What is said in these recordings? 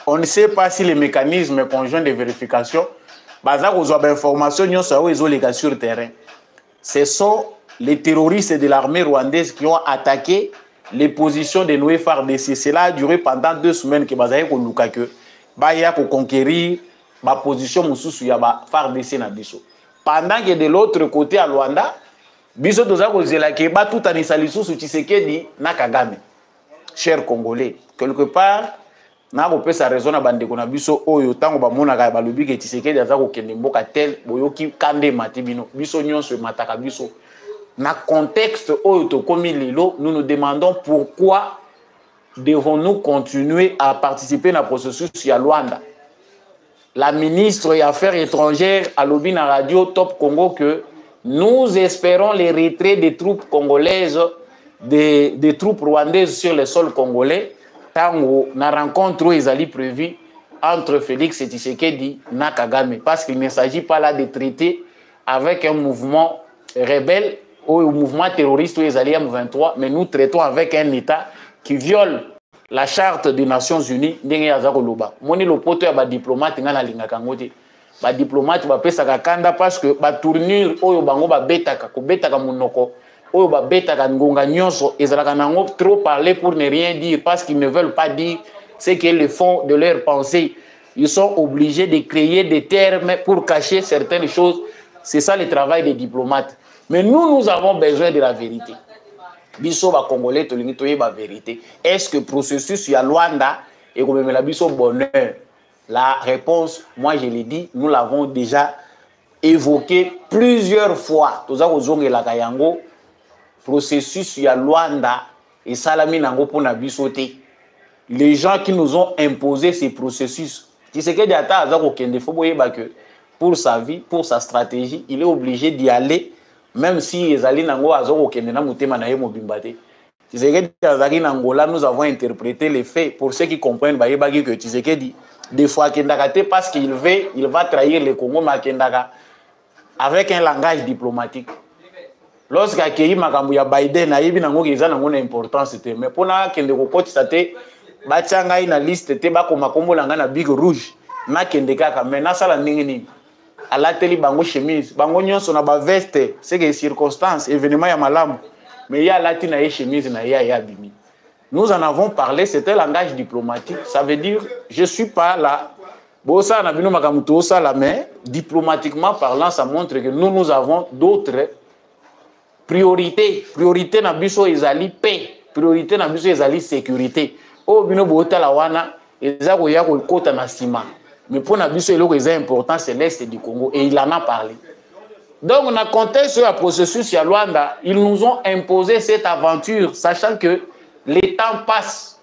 on ne sait pas si les mécanismes conjoints de vérification, baza kozwa ba information nyonso oyo ezoleka sur terrain. Ce sont les terroristes de l'armée rwandaise qui ont attaqué les positions de nos FARDC. Cela a duré pendant 2 semaines que bazaye koluka que baya ko conquérir ma position mususu ya ba FARDC na biso. Pendant que de l'autre côté à Luanda, biso toza kozela ke ba tout anisa lisusu Tshisekedi na Kagame. Chers Congolais, quelque part na kopesa raison na bandeko na biso oyo tango ba monaka ba lobi ke Tshisekedi aza ko kende mboka tel boyoki kande matibino biso nyonso mataka biso na contexte oyo to komi lelo nous nous demandons pourquoi devons-nous continuer à participer à processus ya Luanda. La ministre des Affaires étrangères a lobi na radio Top Congo que nous espérons les retraits des troupes congolaises des troupes rwandaises sur le sol congolais. Tango na rencontre ezali prévue entre Félix Tshisekedi na Kagame parce qu'il ne s'agit pas là de traiter avec un mouvement rebelle ou un mouvement terroriste ou ezali M23, mais nous traitons avec un État qui viole la charte des Nations Unies ndenge yaza koloba. Moni lopoto ya ba diplomate ngana lingaka ngote. Ba diplomate ba pesaka kanda parce que ba tournure oyo bango ba betaka ko betaka munoko. Oyo ba betaka ngonga nyonso ezalaka nango trop parler pour ne rien dire parce qu'ils ne veulent pas dire ce qu'est le fond de leur pensée. Ils sont obligés de créer des termes pour cacher certaines choses. C'est ça le travail des diplomates. Mais nous avons besoin de la vérité. Biso ba Congolais tolingi toyeba vérité. Est-ce que processus ya Luanda et comme la biso bonheur? La réponse, moi je l'ai dit, nous l'avons déjà évoqué plusieurs fois. Toza kozongela kayango processus ya Luanda et salami nango pona bisote. Les gens qui nous ont imposé ces processus, Tshisekedi ata aza kokende fo boyeba que pour sa vie, pour sa stratégie, il est obligé d'y aller même si ezali nango aza kokende na mutema na ye mobimba te. Tshisekedi azaki na Angola, nous avons interprété les faits pour ceux qui comprennent bayebaki que Tshisekedi des fois kendaka te parce qu'il va trahir le Congo mais kendaka avec un langage diplomatique. Lorsque accueilli makambo ya Biden na yebi nango eza nango na importance te mais pona kende ko kotisa te ba tchanga ina liste te ba koma kombo langa na big rouge na kende kaka mais na sala ndenge nini ala teli bango chemise bango nyonso na ba veste c'est que circonstance événement ya malamu mais ya lati na ye chemise na ya bimi. Nous en avons parlé, c'était un langage diplomatique, ça veut dire je suis pas là. Bosa na bino makambo to sala mais diplomatiquement parlant ça montre que nous avons d'autres priorité na biso ezali paix, priorité na biso ezali sécurité. O bino bota la wana eza ko ya ko kota na sima. Mais pour na biso eloko eza important c'est l'est du Congo et il en a parlé. Donc on a contexte sur le processus ya Luanda, ils nous ont imposé cette aventure sachant que le temps passe.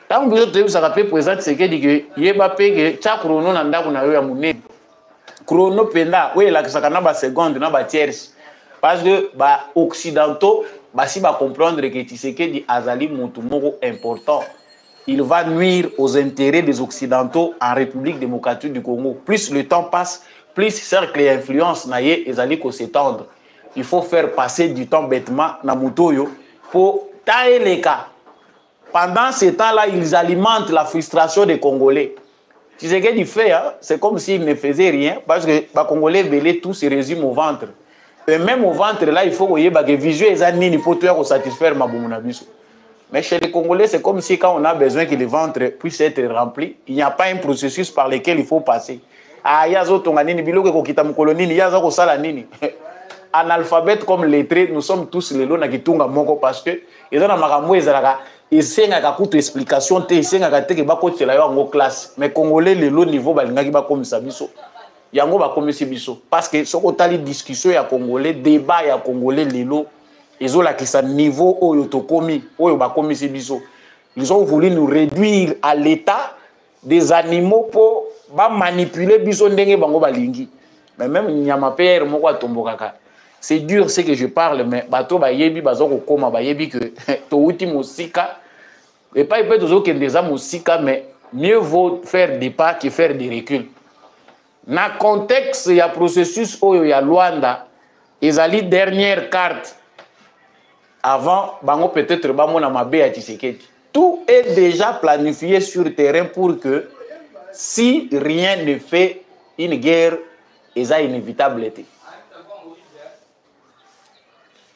Tant que biso ça rappelle président c'est que dit que yeba pe que cha chrono na ndako na yo ya munene. Chrono penda we la kisaka ba seconde na ba tiers. Parce que bah occidentaux bah si bah comprendre que Tshisekedi azali mutu moko important, il va nuire aux intérêts des occidentaux en République démocratique du Congo. Plus le temps passe, plus cercle et influence naie ezali ko s'étendre. Il faut faire passer du temps bêtement na mutoyo pour tailler les cas. Pendant ce temps-là, ils alimentent la frustration des Congolais. Tshisekedi fait, hein, c'est comme s'il ne faisait rien parce que les Congolais belé tout se résume au ventre. Et même au ventre, là, il faut que visuel est pour satisfaire ma boumunabiso. Mais chez les Congolais, c'est comme si quand on a besoin que le ventre puisse être rempli, il n'y a pas un processus par lequel il faut passer. Ah, il y a d'autres analphabète comme lettré, nous sommes tous les lots qui tunga moko parce que ils ont makambo ezalaka esengaka kutu explication te esengaka te ke bakotela yo en classe. Mais Congolais les lots niveau balingaki ba comme ça biso. Yango ba komisi biso parce que soko tali discussion ya Congolais débat ya Congolais lelo ezola ki sa niveau oyo tokomi oyo ba komisi biso. Ils ont voulu nous réduire à l'état des animaux pour ba manipuler biso ndenge bango balingi. Mais même nyama père moko atombokaka. C'est dur ce que je parle mais bato ba yebi bazoko koma ba yebi que to uti musika et pas peut toujours que des musika mais mieux vaut faire des pas que faire des reculs. Na contexte ya processus oyo ya Luanda ezali dernière carte avant bango peut-être bamona mabe ya Tshisekedi. Tout est déjà planifié sur terrain pour que si rien ne fait une guerre est inévitable.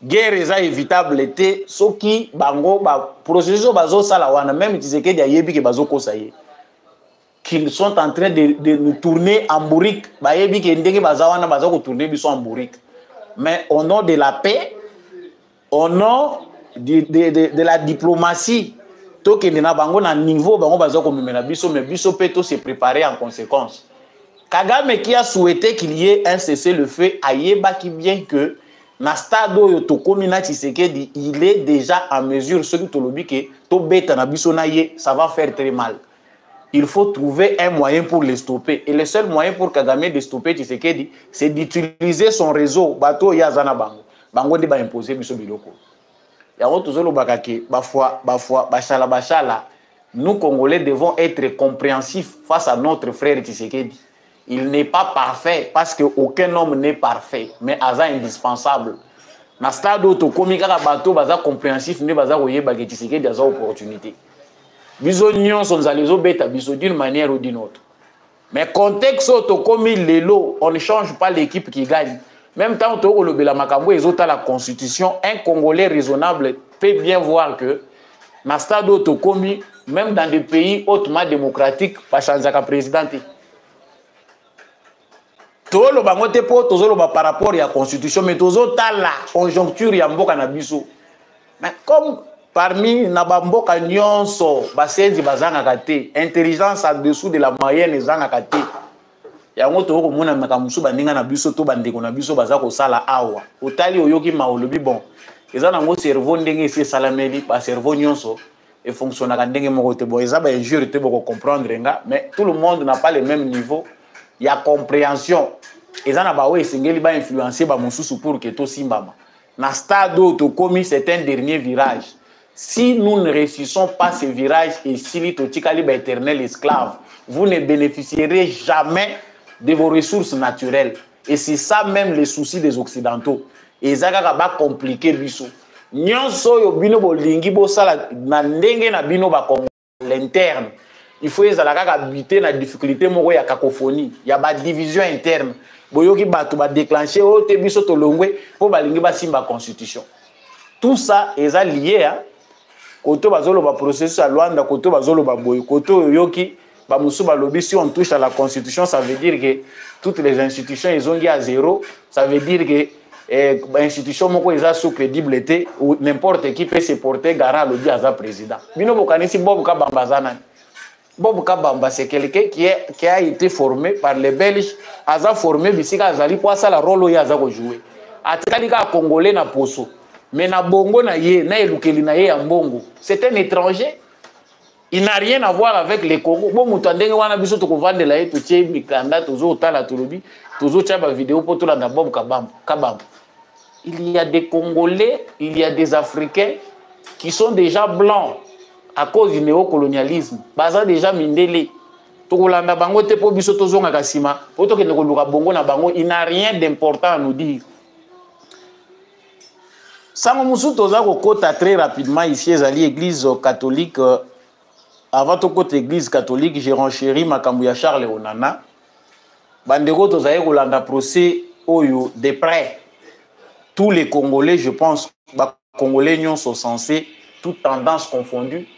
Guerre est évitable été ce qui bango ba processus bazo sala wana même Tshisekedi ayebi ke bazo kosaye qu'ils sont en train de nous tourner en bourrique ba yebi ke ndenge baza wana bazo ko tourner biso en bourrique mais au nom de la paix au nom de la diplomatie to ke na bango na niveau bango bazo ko memela biso mais biso pe to se préparer en conséquence. Kagame qui a souhaité qu'il y ait un cessez-le-feu ayeba qui bien que na stade oyo tokomina Tshisekedi il est déjà en mesure ce que tolobi ke to beta na biso na ye ça va faire très mal. Il faut trouver un moyen pour les stopper et le seul moyen pour Kagame de stopper Tshisekedi c'est d'utiliser son réseau bato ya zana bango de ba imposer biso biloko. Ya tozolo bakake bafwa bashala nous Congolais devons être compréhensifs face à notre frère Tshisekedi. Il n'est pas parfait parce qu'aucun homme n'est parfait, mais aza indispensable. Na stade où tokomi kaka bato baza compréhensif ne baza koyeba ke Tshisekedi aza opportunité. Biso nyonso nzalezo beta biso d'une manière ou d'une autre. Mais contexte où tokomi lelo, on ne change pas l'équipe qui gagne. Même temps toko lobela makambo ezota la constitution, un Congolais raisonnable peut bien voir que na stade où tokomi même dans des pays hautement démocratiques pas changer ka président. Tolo bango te po tozolo ba par rapport à la constitution mais tozo la conjoncture ya mboka na biso. Mais comme parmi na ba mboka nyonso basenzi bazanga kate intelligence en dessous de la moyenne ezanga kate. Yango to ko mona makamusu bandinga na biso to bandeko na biso baza ko sala awa. Otali oyoki maolobi bon. Ezana ngo cerveau ndenge esi salameli ba cerveau nyonso et fonctionne ka ndenge moko te bon eza ba injure te boko comprendre nga mais tout le monde n'a pas le même niveau. Il y a compréhension. Et ça n'a pas influencé pour que tout simbama. Na stade où c'est un dernier virage. Si nous ne réussissons pas ce virage et si l'itotikali est éternel esclave, vous ne bénéficierez jamais de vos ressources naturelles. Et c'est ça même les soucis des Occidentaux. Et ça va compliquer biso. Nyonso yo bino bolingi bo sala na ndenge na bino ba l'interne. Il faut habiter la difficulté moko ya cacophonie, il y a ba division interne. Boyoki batu ba déclencher o te biso to longwe po balingi ba simba constitution. Tout ça est lié hein. Koto bazolo ba processus à Luanda, koto bazolo ba boy, koto yoki ba musu ba lobby si on touche à la constitution, ça veut dire que toutes les institutions ils ont à zéro, ça veut dire que institution moko eza sous crédibilité ou n'importe qui peut se porter garant lobby à sa président. Bino bokanisi bobu ka bambazana. Bob Kabamba, c'est quelqu'un qui a été formé par les Belges, a formé Bissika Azali pour ça la rôle où il a joué. Atalika Congolais na poso, mais na bongo na ye, na elukeli na ye en bongo. C'est un étranger. Il n'a rien à voir avec les Congo. Bon, mutandenge wana biso to kovande la ye to tie mikanda tozo tala tolobi, tozo chaba vidéo pour tout la na Bob Kabamba. Il y a des Congolais, il y a des Africains qui sont déjà blancs. À cause du néocolonialisme, baza déjà mindele. Tokolanda bango te po biso tozonga kasima, po to kende koluka bongo na bango, il n'a rien d'important à nous dire. Sango musu toza ko kota très rapidement ici ezali église catholique avant to kota église catholique j'ai renchéri makambu ya Charles Onana. Bandeko tozaye kolanda procès oyo de près. Tous les Congolais, je pense, ba Congolais nyonso censés toutes tendances confondues.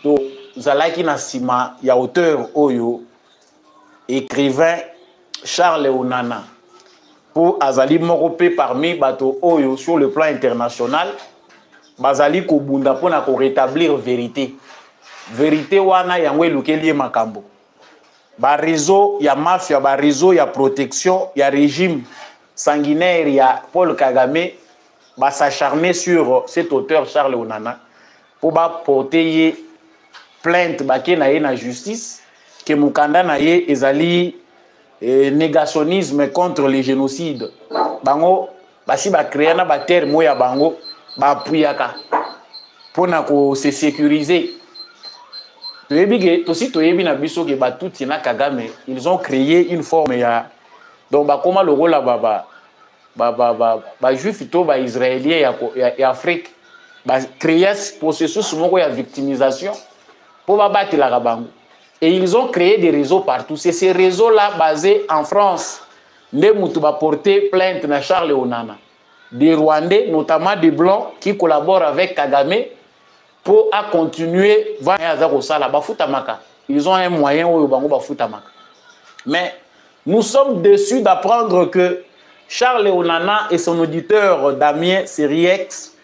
Donc, Zalaki Nassima, il y a auteur Oyo, écrivain Charles Onana, pour Azali Morope parmi Bato Oyo sur le plan international, Bazali Kobunda pour rétablir vérité. Vérité wana yangwe lukeli makambo. Ba réseau ya mafia, ba réseau ya protection, ya régime sanguinaire ya Paul Kagame, ba s'acharner sur cet auteur Charles Onana pour ba porter plainte baké na ye na justice que mukanda na ye ezali négationnisme contre le génocide bango basi ba créer na ba terme ya bango ba puyaka pona ko se sécuriser toyebi tosi toyebi na biso ke batuti na Kagame ils ont créé une forme ya donc ba koma le rôle ba juif to ba israélien ya Afrique ba créer processus moko ya victimisation pour battre la rabango. Et ils ont créé des réseaux partout. C'est ces réseaux-là basés en France. Nous avons porté plainte à Charles Onana. Des Rwandais, notamment des Blancs, qui collaborent avec Kagame pour continuer à faire. Ils ont un moyen où ils faire. Mais nous sommes déçus d'apprendre que Charles Onana et son auditeur Damien Sériex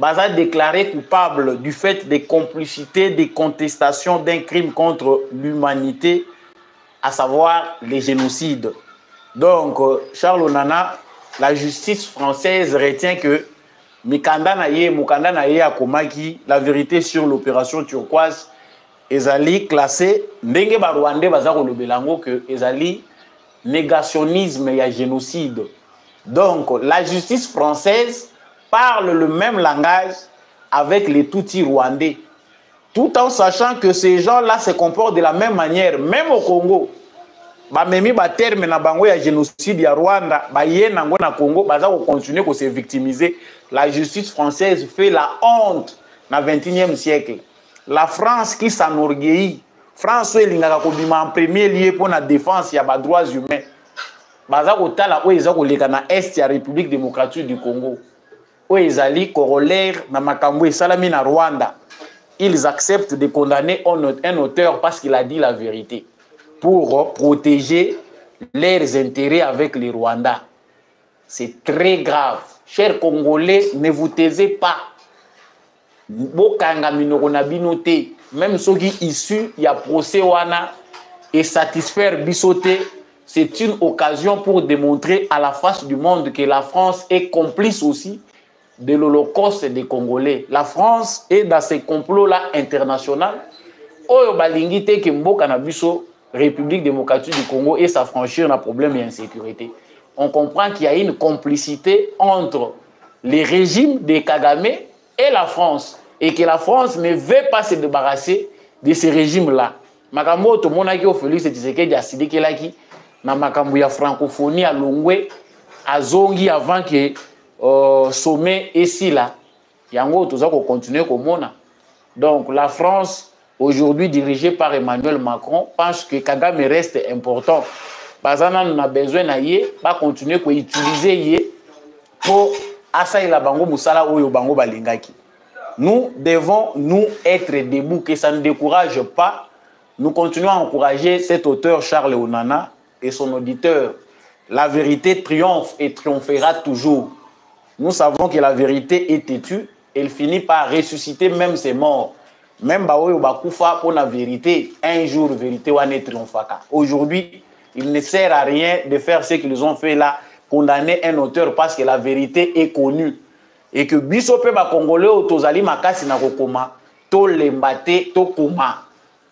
a déclaré coupable du fait des complicités, des contestations d'un crime contre l'humanité, à savoir les génocides. Donc, Charles Onana, la justice française retient que Mikanda Naye Akomaki, la vérité sur l'opération turquoise, ezali classé ndenge ba Rwandais bazako le belango que ezali négationnisme et génocide. Donc la justice française parle le même langage avec les Tutsis rwandais, tout en sachant que ces gens-là se comportent de la même manière, même au Congo. Bamemi ba terme na bango ya génocide ya Rwanda, ba yenango na Congo bazako continuer ko se victimiser. La justice française fait la honte na 21e siècle. La France qui s'enorgueillit, France est en premier lieu pour la défense des droits humains. Bazako tala o ezako leka na est ya République démocratique du Congo. O ezali corollaire na makambo salami na Rwanda. Ils acceptent de condamner un auteur parce qu'il a dit la vérité pour protéger leurs intérêts avec les Rwandais. C'est très grave. Chers Congolais, ne vous taisez pas. Même ceux qui issus il y a procès wana et satisfaire bisoté, c'est une occasion pour démontrer à la face du monde que la France est complice aussi de l'Holocauste des Congolais. La France est dans ces complots-là internationaux. Oyo balingi te ke mboka na biso République démocratique du Congo et s'affranchir d'un problème et insécurité. On comprend qu'il y a une complicité entre les régimes de Kagame et la France, et que la France ne veut pas se débarrasser de ces régimes-là. Makambo to monaki o Félix Tshisekedi asidiki laki na makambo ya francophonie à Longwe azongi avant que sommet ici là. Yango toza ko continuer ko mona. Donc la France aujourd'hui dirigée par Emmanuel Macron pense que Kagame reste important. Bazana on a besoin na yé pas continuer ko utiliser yé pour asaï la bango musala oyo bango balingaki. Nous devons nous être debout, que ça ne décourage pas. Nous continuons à encourager cet auteur Charles Onana et son auditeur. La vérité triomphe et triomphera toujours. Nous savons que la vérité est têtue, elle finit par ressusciter même ses morts. Même Baoyo Bakoufa pour la vérité, un jour la vérité va triompher. Aujourd'hui, il ne sert à rien de faire ce qu'ils ont fait là, condamner un auteur parce que la vérité est connue. Et que bisope ba Congolais otozali makasi na kokoma to lembate to koma.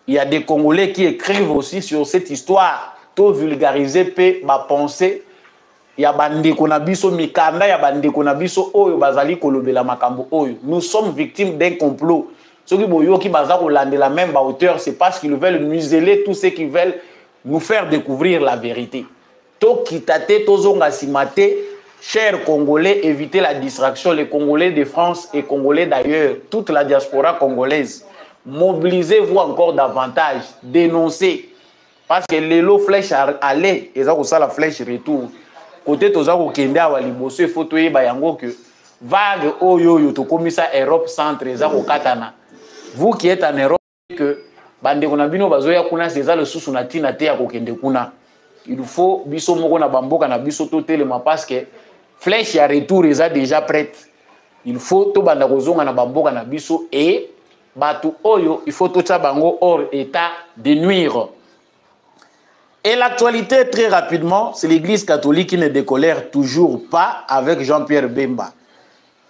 Il y a des Congolais qui écrivent aussi sur cette histoire, to vulgariser pe ba pensée. Il y a bande ko na biso mikanda, ya bande ko na biso oyo bazali kolobela makambo oyo. Nous sommes victimes d'un complot. Ceux qui boyo ki baza ko landela même ba auteur, c'est parce qu'ils veulent museler tous ceux qui veulent nous faire découvrir la vérité. To kitate to zonga simate. Chers Congolais, évitez la distraction. Les Congolais de France et Congolais d'ailleurs, toute la diaspora congolaise, mobilisez-vous encore davantage, dénoncez. Parce que les lots flèches allaient, et ça la flèche retour. Côté Tozako Kende à Waliboso, il faut que bayango que vague oyo yo to komisa Europe centre ezako katana. Vous qui êtes en Europe que bande konabino bazoya kuna c'est ça le sous na tina te ya kokende kuna. Il faut biso moko na bamboka na biso to telema parce que flèche à retour est déjà prête. Il faut tout banda kozonga na bamboka na biso et batu oyo il faut tout ça bango hors état de nuire. Et l'actualité très rapidement, c'est l'Église catholique qui ne décolère toujours pas avec Jean-Pierre Bemba.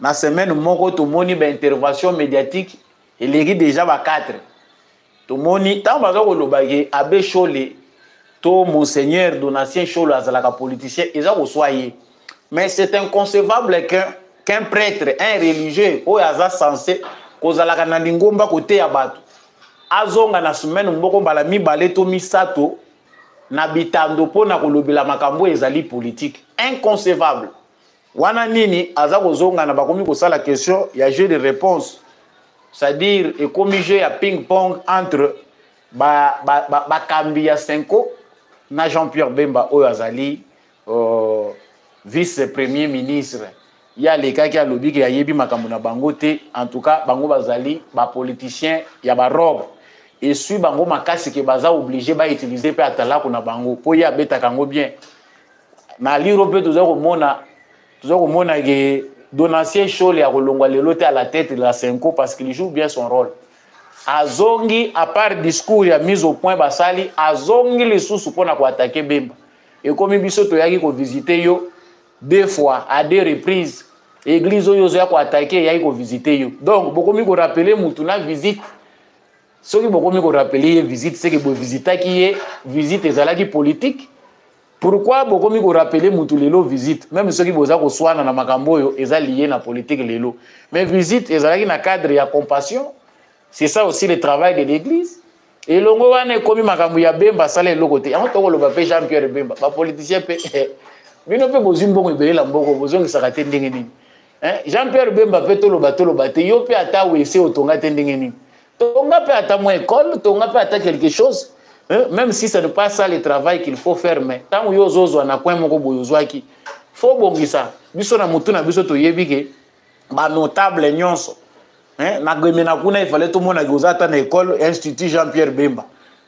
La semaine moko to moni ba intervention médiatique et l'église déjà ba 4. To moni tant bazako lobage abbé Cholé to monseigneur Donatien Cholo azalaka politicien ezako soyé. Mais c'est inconcevable qu'un prêtre, un religieux, ou aza censé, kozalaka na lingomba côté ya bato. Azonga na semaine mboko mbala mibale to misato na bitando po na kolobela makambo ezali politique. Inconcevable. Wana nini aza kozonga na bakomi kosala question, il y a jeu de réponse. C'est-à-dire, et comme jeu ya ping-pong entre bakambi ya Senko na Jean-Pierre Bemba oyo azali vice-premier ministre ya lekaki alobi ke ayebi makambo na bango te. En tout cas bango bazali ba politicien ya ba robe et suis bango makasi ke baza obligé ba utiliser pe atalako na bango po ya beta kango bien na liro pe toza komona ke Donatien Chole ya kolongwa lelo te à la tête de la Senko parce qu'il joue bien son rôle. Azongi à part discours ya mise au point basali azongi lisusu pona ko attaquer Bemba et comme biso to yaki ko visiter yo 2 fois à 2 reprises église oyo zo ya ko attaquer yaki ko visiter yo donc bokomi ko rappeler mutu na visite soki bokomi ko rappeler visite c'est que bo visita ki ye visite ezalaki politique. Pourquoi bokomi ko rappeler mutu lelo visite même soki boza ko swana na makambo oyo eza lié na politique lelo mais visite ezalaki na cadre ya compassion. C'est ça aussi le travail de l'église. Et longo wane komi makambo ya Bemba sala eloko te. Yango toko loba pe Jean-Pierre Bemba, ba politicien pe. Bino pe bozimbo ngibele la mboko bozongi sakate ndenge nini. Jean-Pierre Bemba pe to loba te yo pe ata wese otonga te ndenge nini. Tonga pe ata mo école, tonga pe ata quelque chose. Même si ce n'est pas ça le travail qu'il faut faire mais tant yo zozo na coin moko boyozwaki. Faut bongisa. Biso na mutu na biso to yebike ba notable nyonso. Il fallait tout le monde à l'école, Institut Jean-Pierre Bemba.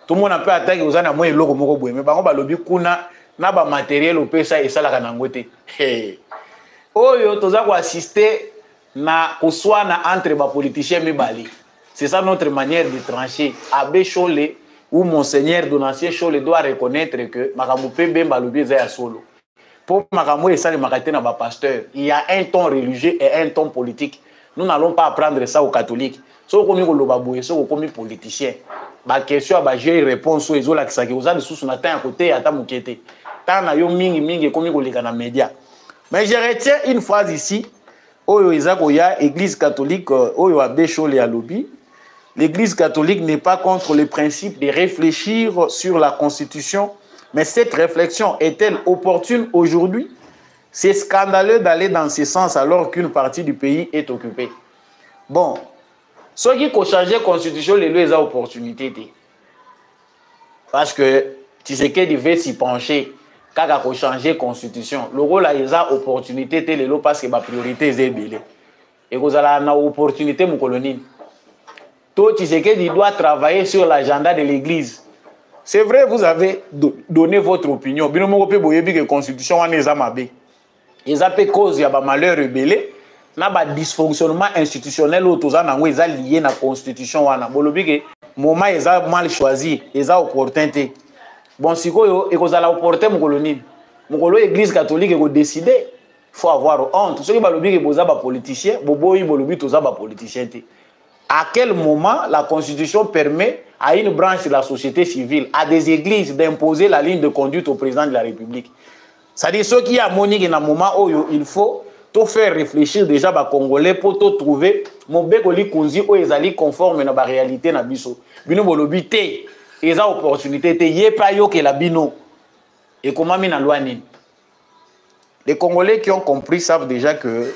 Tout le monde a pu attaquer aux années moins logo moko boy. Mais par contre, lobby kuna na ba matériel au pesa et ça la kanangote. Oh yo toza ko assister na kuswa na entre ba politiciens mibali. C'est ça notre manière de trancher. Abbé Chole ou Monseigneur Donatien Chole doit reconnaître que makambo pe Bemba lobby za ya solo. Pour makambo et ça le makate na ba pasteur. Il y a un ton religieux et un ton politique. Nous n'allons pas apprendre ça aux catholiques. Si vous avez des gens qui sont politiciens, la question est réponse aux gens qui ont sous à côté à Tamukete. Tant que mingi comme les médias. Mais je retiens une phrase ici. L'église catholique, l'église catholique n'est pas contre le principe de réfléchir sur la constitution, mais cette réflexion est-elle opportune aujourd'hui? C'est scandaleux d'aller dans ce sens alors qu'une partie du pays est occupée. Bon, ceux qui ont changé la constitution, les lois ont opportunité. Parce que Tshisekedi devait s'y pencher quand il a changé la constitution. Le rôle a opportunité, parce que la priorité est belée. Et vous avez une opportunité, mon colonel. Tout Tshisekedi doit travailler sur l'agenda de l'église. C'est vrai, vous avez donné votre opinion. Mais vous avez dit que la constitution est amabée. Ils ont cause de malheur rebellé, na ba dysfonctionnement institutionnel autour lié à la constitution wana. Bolobi que moment ils ont mal choisi, ils ont opportunité. Bon si ko et ko za la opportunité mon colonel. Mon colonel église catholique ko décider, faut avoir honte. Ceux qui balobi que boza ba politicien, boboyi bolobi toza ba politicien té. À quel moment la constitution permet à une branche de la société civile, à des églises d'imposer la ligne de conduite au président de la République? C'est-à-dire ceux qui ont monique dans un moment où il faut tout faire réfléchir déjà les Congolais pour tout trouver mon bécoli konzi où ils allaient conforme à la réalité na biso. Bino bolobi te, ils ont opportunité te yé pas yo que la bino. Et comment mina loi ni? Les Congolais qui ont compris savent déjà que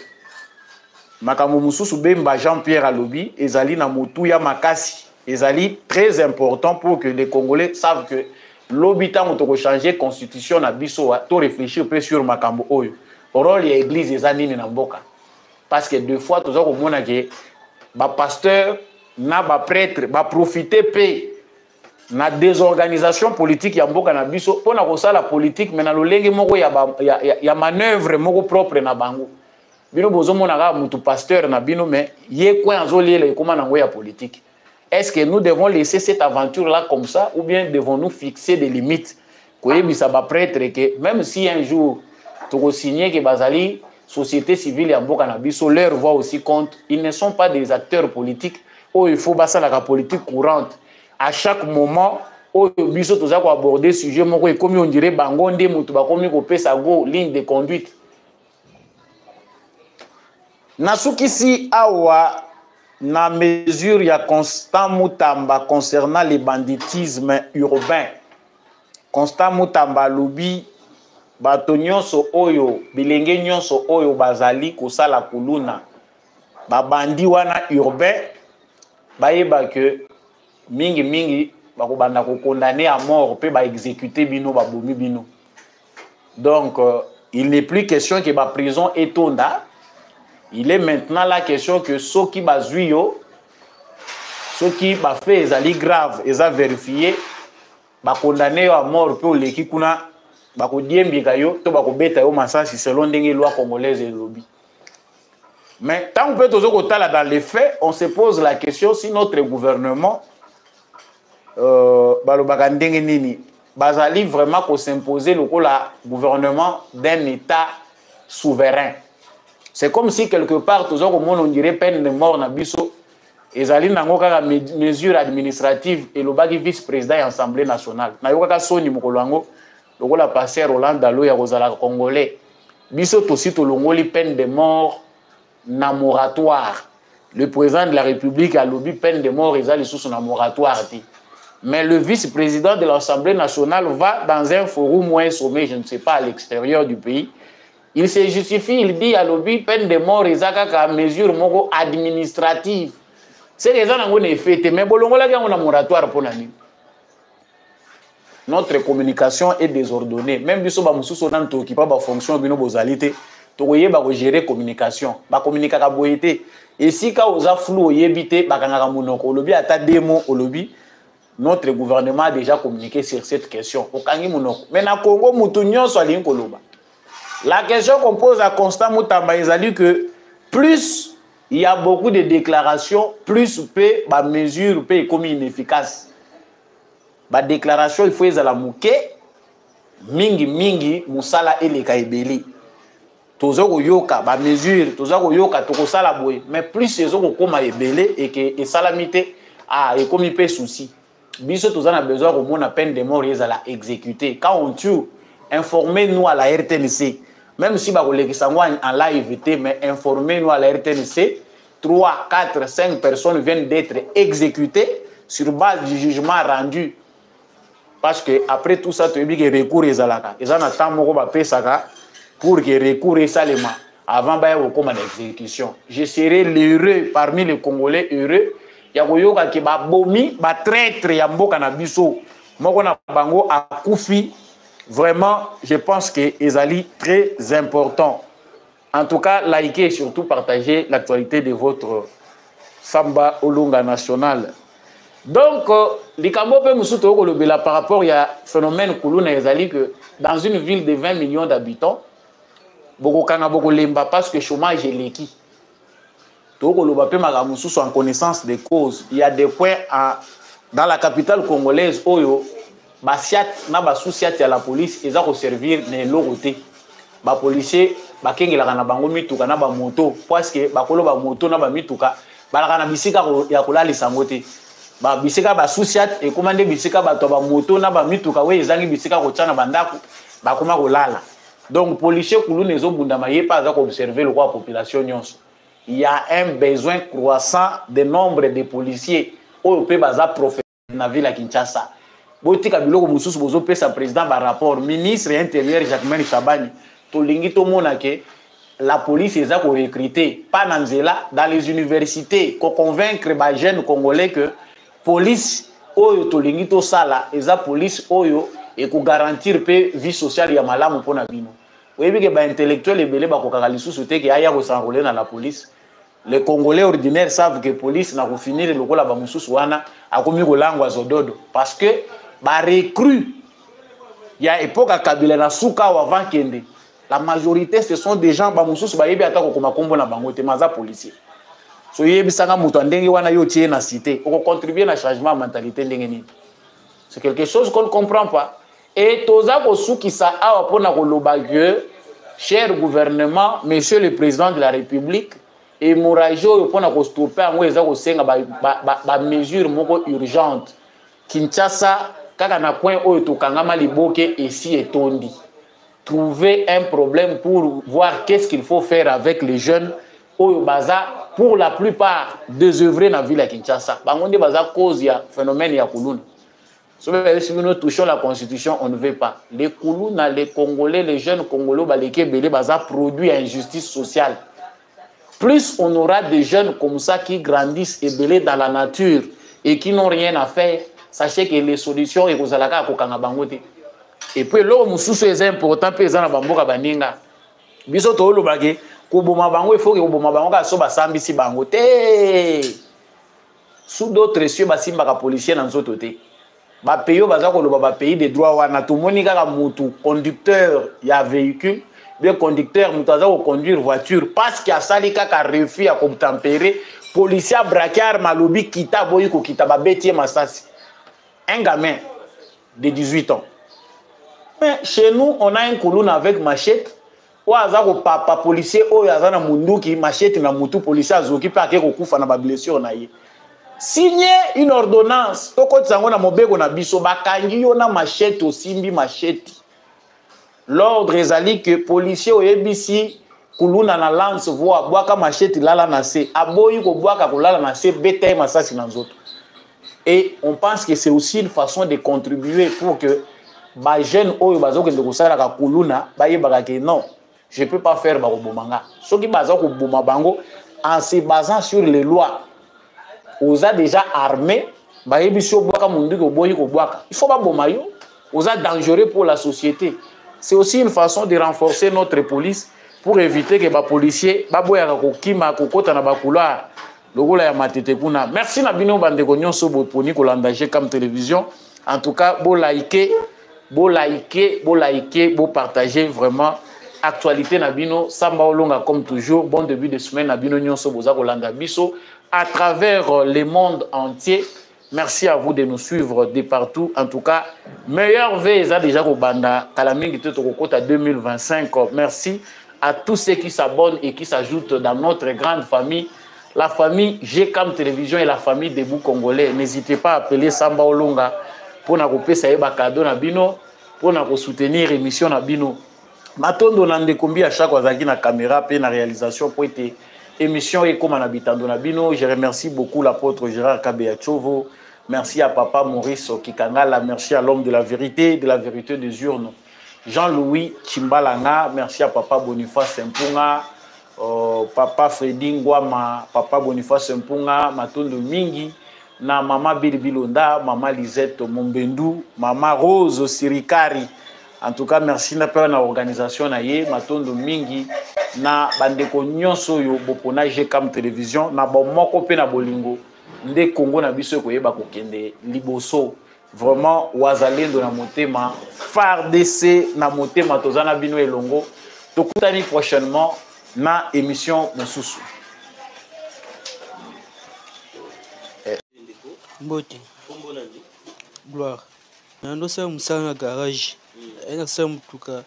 makambo mususu Bemba Jean-Pierre alobi ezali na motu ya makasi. Ezali très important pour que les Congolais savent que l'habitant a changé la constitution na biso to réfléchir peu sur makambo oyo rôle ya église ezanini na mboka parce que deux fois toza ko mona que ba pasteur na ba prêtre ba profiter pe na désorganisation politique ya mboka na biso pona ko sala politique mais na lolenge moko ya manœuvre moko propre na bango bino bozo mona ka mutu pasteur na bino mais ye kwa nzolela ekoma na ngo ya politique. Est-ce que nous devons laisser cette aventure-là comme ça ou bien devons-nous fixer des limites? Même si un jour, tu as signé que Bazali, société civile et Mboka Nabiso, leur voix aussi compte, ils ne sont pas des acteurs politiques où il faut passer la politique courante. À chaque moment, où Biso tu as abordé le sujet, comme on dirait, Bangonde, Moutuba, comme on peut sa ligne de conduite. Nasuki si awa. Na mesure ya Constant Mutamba concernant le banditisme urbain. Constant Mutamba lobi bato nyonso oyo bilenge nyonso oyo bazali kosala kuluna babandi wana urbain bayeba que mingi bakobanda ko condamner à mort pe ba exécuter bino ba bomi bino. Donc il n'est plus question que ba prison etonda. Il est maintenant la question que ceux qui bazui yo, ceux qui ba fait ezali grave, eza vérifié, ba condamner à mort pe oleki kuna ba ko diembika yo to ba ko beta yo masasi selon ndenge loi congolaise et lobby. Mais tant qu'on peut toujours dans les faits, on se pose la question si notre gouvernement bazali vraiment qu'on s'imposer le gouvernement d'un État souverain. C'est comme si quelque part, toujours au monde, on dirait peine de mort na biso, et zali nango kaka mesure administrative et le bagi vice-président de l'Assemblée nationale. Na yoka soni mokoloango, le la passé Roland Dalo ya kozala congolais. Biso tosi to longoli peine de mort na moratoire. Le président de la République a lobby peine de mort et les sous na moratoire. Mais le vice-président de l'Assemblée nationale va dans un forum ou un sommet, je ne sais pas, à l'extérieur du pays. Il se justifie, il dit à lobby peine de mort et à mesure administrative. C'est les gens qui ont fait, mais bolongola qui ont un moratoire pour l'année. Notre communication est désordonnée. Même si nous sommes qui pas de fonction de nos bozalité. Tokoye ba gérer communication ba communiquer ka boyete et si ka oza flou yebité ba kangaka monoko lobby ata démo au lobby notre gouvernement a déjà communiqué sur cette question au kangi monoko mais na Congo mutu nyonso ali koloba la question qu'on pose à Constant Mutamba ezali que plus il y a beaucoup de déclarations plus pe ba mesure pe comme inefficace ba déclaration il faut ezala muke mingi musala eleka ebeli tozoko yoka ba mesure tozoko yoka tokosala boye mais plus ezoko koma ebele et que salamité et comme il peut souci biso tozana besoin au monde peine de mort ezala exécuter quand on tue informez-nous à la RTNC même si ba kolekisa ngwa en live mais informez-nous à la RTNC 3 4 5 personnes viennent d'être exécutées sur base du jugement rendu parce que après tout ça tu dis que recours ezalaka ezana temps moko ba pesaka pour que recours seulement avant de commencer l'exécution. Je serai l'heureux parmi les Congolais heureux. Yakoyoka ki ba bomi ba traître ya mboka na biso. Moko na bango akufi. Vraiment, je pense que ezali très important. En tout cas, likez et surtout partagez l'actualité de votre Samba Olunga National. Donc, likambo pe musuto ko lobela par rapport ya phénomène kuluna ezali que dans une ville de 20 millions d'habitants beaucoup kanga beaucoup lemba parce que chômage est l'équi. Donc le bapé magamusu en connaissance des causes. Il y a des points dans la capitale congolaise oyo basiat na basusiat ya la police eza ko servir ne loroté. Ba policier ba kengela kana bango mituka na ba moto parce que ba kolo ba moto na ba mituka ba kana bisika ya kolali sangote. Ba bisika ba susiat et commandé bisika ba to ba moto na ba mituka we ezangi bisika ko tshana bandako ba koma kolala. Donc, policier Kouloune et Zobundama, il n'y a pas à observer le roi de la population. Il y a un besoin croissant de nombre de policiers au pays professionnel dans la ville de Kinshasa. Boti Kabilo Moussous Bozo pe sa président par rapport ministre intérieur Jacques-Marie Chabani to lingi to mona que la police est à recruter pas dans les universités pour convaincre les jeunes congolais que police oyo to lingi to sala eza police oyo et pour garantir pe vie sociale ya malamu pona bino. Oui, que les intellectuels et les gens s'enrôler dans la police. Les Congolais ordinaires savent que la police n'a pas fini le coup là-bas a commis le langue zododo parce que bah recrue il y a époque à Kabila na souka ou avant Kende la majorité ce sont des gens bah mususu ba yebi atako koma kombo na bango te maza policier so yebi sanga muto ndenge wana yo tie na cité on contribuer na changement mentalité ndenge ni c'est quelque chose qu'on ne comprend pas. Et toza ko soukisa awa pona ko lobagye cher gouvernement monsieur le président de la République et morajo pona ko stopper ngo eza ko senga ba mesure moko urgente Kinshasa kaka na coin oyo to kangama liboke ici et tondi trouver un problème pour voir qu'est-ce qu'il faut faire avec les jeunes oyo baza pour la plupart désœuvrés dans la ville de Kinshasa bangonde baza cause ya phénomène ya kuluna. Si nous touchons la constitution, on ne veut pas. Les Koulouna, les Congolais, les jeunes Congolais, les Baza produit injustice sociale. Plus on aura des jeunes comme ça qui grandissent et belés dans la nature et qui n'ont rien à faire, sachez que les solutions et vous allez kokanga bango te. Et puis l'eau mususu est important pe ezana bamboka baninga. Biso to lobake ko boma bango il faut que boma bango ka so ba sambisi bango te. Sous d'autres cieux basimba ka policier na nzoto te. Ba payo baza ko loba ba pays des droits wana to moni kaka mutu conducteur ya véhicule bien conducteur mutu aza ko conduire voiture parce qu'il a sali kaka refus à tempérer policier braqueur malobi kita boyi ko kita ba betie masasi. Un gamin de 18 ans. Mais chez nous, on a un colonne avec machette. Ou azako papa policier ou yazana munduki machette na mutu policier azoki pa ke ko kufa na ba blessure na ye. Signer une ordonnance. Toko tsango na mobeko na biso bakangi yo na machette osimbi machette. L'ordre ezali que policier oyebisi kuluna na lance voa bwaka machette lala na se. Aboyi ko bwaka ko lala na se bete masasi na nzoto. Et on pense que c'est aussi une façon de contribuer pour que les jeunes qui non, je ne peux pas faire Barobomanga. Ceux qui en se basant sur les lois, on a déjà armé, il faut pas bomayo, on a dangereux pour la société. C'est aussi une façon de renforcer notre police pour éviter que les policiers merci Nabino Bandeko Nyonso Boponi Kolanda Comme Télévision. En tout cas, beau liker, beau partager vraiment actualité Nabino Samba Olonga comme toujours. Bon début de semaine Nabino Nyonso Boza Kolanda Biso à travers le monde entier. Merci à vous de nous suivre de partout. En tout cas, meilleur vœux déjà au Banda Kalamingi Totokota 2025. Merci à tous ceux qui s'abonnent et qui s'ajoutent dans notre grande famille. La famille GCAM Télévision et la famille Debout Congolais. N'hésitez pas à appeler Samba Olonga pour nous faire des cadeaux pour nous soutenir l'émission Nabino. Matondo nande kombi à chaque fois na caméra et na réalisation pour être émission et comme habitant Nabino. Je remercie beaucoup l'apôtre Gérard Kabeachovo. Merci à papa Maurice Kikangala. Merci à l'homme de la vérité des urnes. Jean-Louis Chimbalanga. Merci à papa Boniface Mpunga. Papa Freddy Ngwama, papa Boniface Mpunga, Matondo Mingi, na mama Bilbilonda, mama Lisette Mombendu, mama Rose Sirikari. En tout cas, merci na peur na organisation na ye, Matondo Mingi, na bandeko nyonso yo bopona GCAM Télévision, na bomoko pe na bolingo, nde Congo na biso ko yeba ko kende liboso. Vraiment wazalendo na motema, FARDC na motema tozana bino elongo. Tokutani prochainement na émission Mosusu. Mbote. Gloire. Nando sa musala na garage. Ena sa mutuka.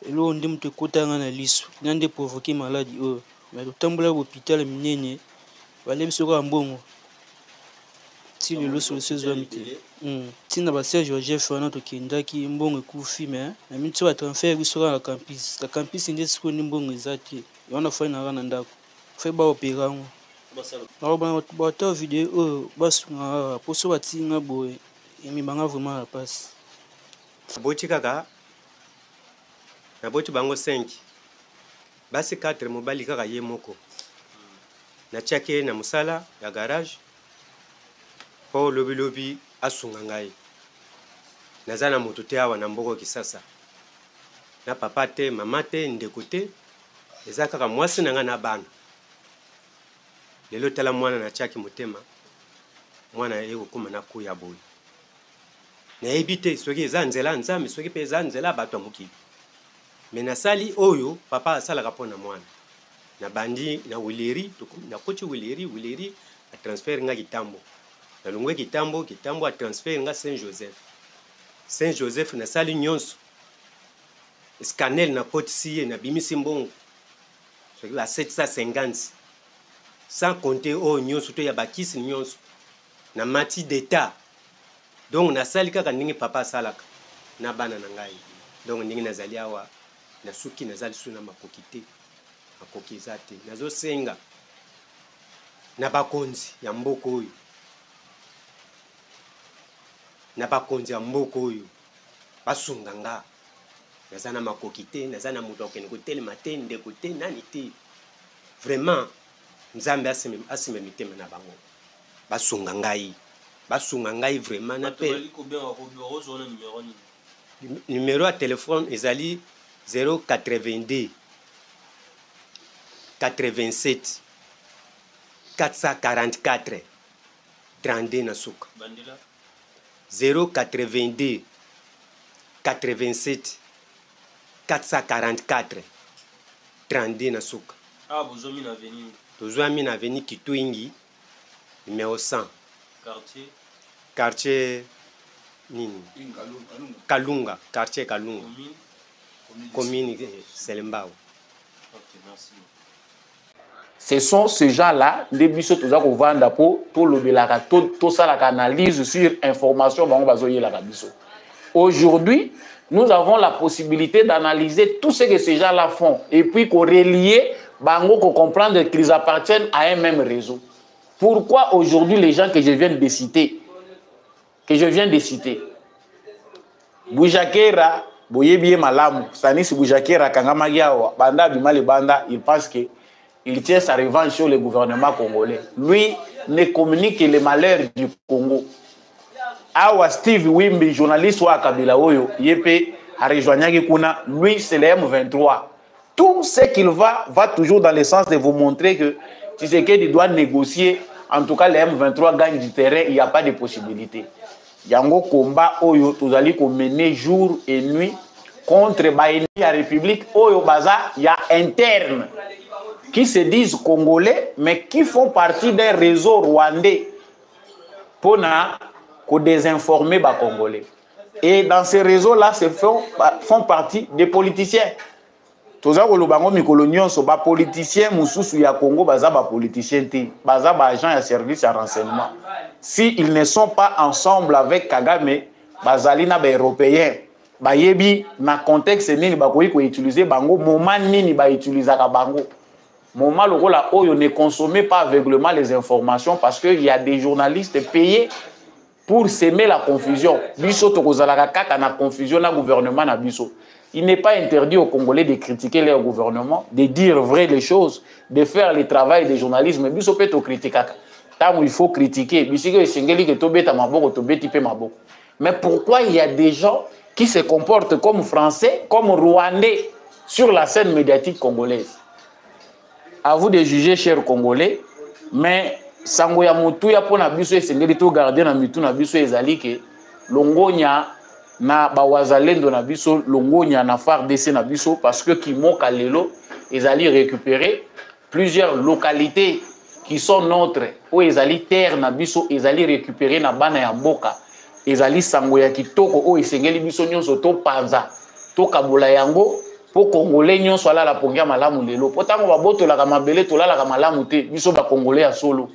Elo ndi mutu kotanga na liso. Nande provoquer maladie o. Mais totambola hôpital minene. Bale biso ka mbongo. Ti le loso sezo mite. Tina ba Serge Joseph wana to kindaki mbongo ekufi mais na mitu wa transfert biso ka na campus. La campus ndi siko ndi mbongo ezati. Wana fa na kana ndako. Fa ba opéra ngo. Ba ta vidéo basunga poso batinga boye. Emi banga vraiment la passe. Boti kaka. Na boti bango 5. Basi 4 mobali kaka ye moko. Na chake na musala ya garage. Po lobi asunga ngai. Nazana moto te awa na mboko kisasa. Na papa te, mama te, ndeko te. Eza kaka mwasi na nga na bana. Lelo tala mwana na chaki motema. Mwana eko kuma na kuya boy. Na ebite soki eza nzela nzambe soki pe eza nzela bato amuki. Me na sali oyo papa asala kapona mwana. Na bandi na wileri na kochi wileri a transfert nga kitambo. Na lungwe kitambo a transfert nga Saint Joseph na sali nyonso. Scanel na potisiye na bimisi mbongo. Soki ba 750. Sans compter o nyonso to ya bakisi nyonso. Na mati d'état. Donc na sali kaka ndingi papa salaka na bana na ngai. Donc ndingi nazali awa na suki nazali suna makokite. Makokizate. Nazo senga na bakonzi ya mboko oyo. Na bakonzi ya mboko oyo basunga nga nazana makokite nazana muto okene kotelema te ndeko te nani te vraiment nzambe asime mitema na bango basunga ngai basunga ngai vraiment na pe numéro à téléphone ezali 082 87 444 32 na suka 082 87 444 32 na suka. Ah, bozomi na avenue. Tozwami na avenue Kitwingi numéro 100. Quartier nini? Kalunga, quartier Kalunga. Commune Selembao. OK, merci. Ce sont ces gens-là, les biso toza ko vanda po to lobelaka to sala analyse sur information bango bazoye la biso. Aujourd'hui, nous avons la possibilité d'analyser tout ce que ces gens-là font et puis qu'on relier bango qu'on comprendre qu'ils appartiennent à un même réseau. Pourquoi aujourd'hui les gens que je viens de citer, Boujakera, Boyebié Malamu, Stanis Boujakera, Kangamagiawa, Banda Bimale Banda, il pense que il tient sa revanche sur le gouvernement congolais. Lui ne communique que les malheurs du Congo. Awa Steve Wimbi, journaliste wa Kabila Oyo, Yepe, a rejoint Kuna, lui c'est le M23. Tout ce qu'il va toujours dans le sens de vous montrer que Tshisekedi doit négocier. En tout cas, le M23 gagne du terrain, il n'y a pas de possibilité. Yango combat Oyo, tous allez mener jour et nuit contre la République Oyo Baza, il y a interne qui se disent congolais, mais qui font partie d'un réseau rwandais pour désinformer les Congolais. Et dans ces réseaux-là, font partie des politiciens. Tous les politiciens mususu ya Congo, baza ba politiciens te, baza ba agents ya service à renseignement. S'ils ne sont pas ensemble avec Kagame, bazali na ba européens, ba yebi na contexte nini ba koyi ko utiliser bango, moment nini ba utiliser ka bango. Moment lokola oyo ne consommez pas aveuglement les informations parce qu'il y a des journalistes payés pour semer la confusion. Biso tokozalaka kaka na confusion na gouvernement na biso. Il n'est pas interdit aux Congolais de critiquer leur gouvernement, de dire vrai les choses, de faire le travail des journalistes. Mais biso peut critiquer. Tant il faut critiquer. Mais pourquoi il y a des gens qui se comportent comme Français, comme Rwandais sur la scène médiatique congolaise? À vous de juger, chers Congolais, mais sango ya mutu ya pona biso esengeli to garder na mitu na biso ezali ke longonya na bawazalendo na biso longonya na FARDC na biso parce que Kimoka lelo ezali récupérer plusieurs localités qui sont nôtres ou ezali terre na biso ezali récupérer na bana ya mboka ezali sango ya kitoko o esengeli biso nyonso to panza to kabola yango po Congolais nyonso ala la pongia malamu lelo potango baboto la kamabele to la kamalamu te biso ba Congolais ya solo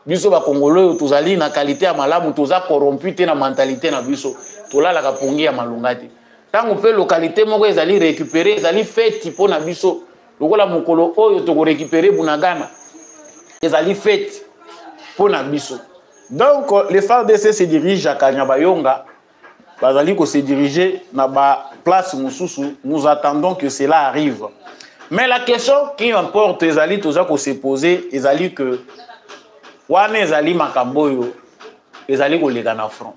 biso ba Congolais tozali na qualité ya malamu toza corrompu te na mentalité na biso tola la pongia malungati tango pe localité moko ezali récupérer ezali fête po na biso lokola mokolo oyo to ko récupérer Bunagana ezali fête po na biso. Donc les FARDC se dirigent à Kanyabayonga bazali ko se diriger na ba place mususu. Nous attendons que cela arrive. Mais la question qui importe ezali toza ko se poser ezali que wana ezali makamboyo ezali ko lega na front.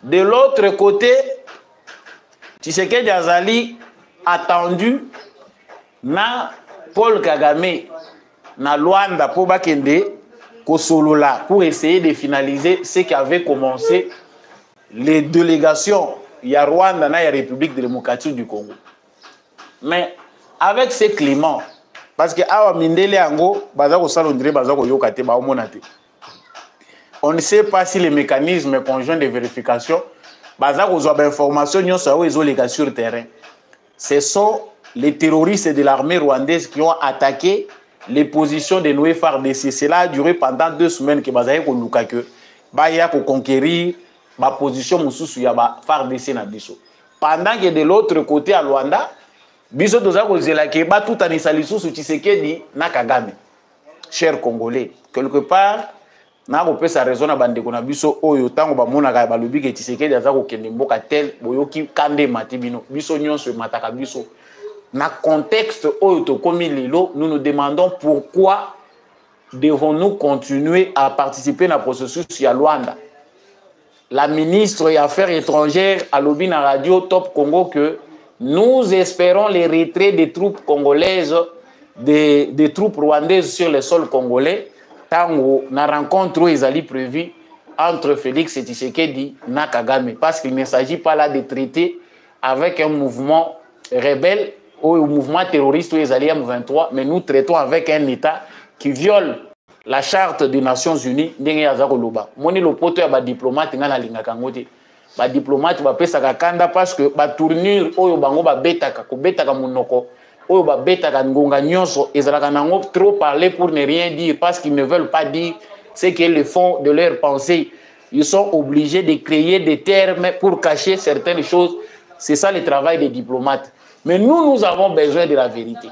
De l'autre côté, Tshisekedi azali attendu na Paul Kagame na Luanda pour bakende kosolola pour essayer de finaliser ce qui avait commencé les délégations ya Rwanda na ya République démocratique du Congo. Mais avec ce climat, parce que awa mindele yango baza ko salondire baza ko yokate ba omonate. On ne sait pas si les mécanismes conjoints de vérification, baza ko zwa ba information nyonso o ezolega sur terrain. Ce sont les terroristes de l'armée rwandaise qui ont attaqué les positions de nos FARDC. Cela a duré pendant 2 semaines que baza ko luka que baya ko conquérir ma position mususu ya ba FARDC na biso. Pendant que de l'autre côté à Luanda, biso toza ko zela ke ba tout anisa lisusu Tshisekedi na Kagame. Chers Congolais, quelque part na ko pesa raison na bandeko na biso oyo tango ba monaka ba lobi ke Tshisekedi aza ko kende mboka tel boyoki kande matibino biso nyonso mataka biso na contexte oyo to komi lelo. Nous nous demandons pourquoi devons-nous continuer à participer na processus ya Luanda. la ministre des Affaires étrangères à Lobina Radio Top Congo que nous espérons les retraits des troupes congolaises, des troupes rwandaises sur le sol congolais, tango na rencontre où ils allaient prévu entre Félix Tshisekedi et Kagame, parce qu'il ne s'agit pas là de traiter avec un mouvement rebelle ou un mouvement terroriste où ils allaient M23, mais nous traitons avec un État qui viole la charte des Nations Unies. Ndenge ya zakoloba moni lopoto ya ba diplomate ngana linga kangote ba diplomate ba pesa kanda parce que ba tournure oyo bango ba betaka ko betaka munoko oyo ba betaka ngonga nyonso ezalaka nango trop parler pour ne rien dire parce qu'ils ne veulent pas dire ce qui est le fond de leur pensée. Ils sont obligés de créer des termes pour cacher certaines choses. C'est ça le travail des diplomates. Mais nous avons besoin de la vérité.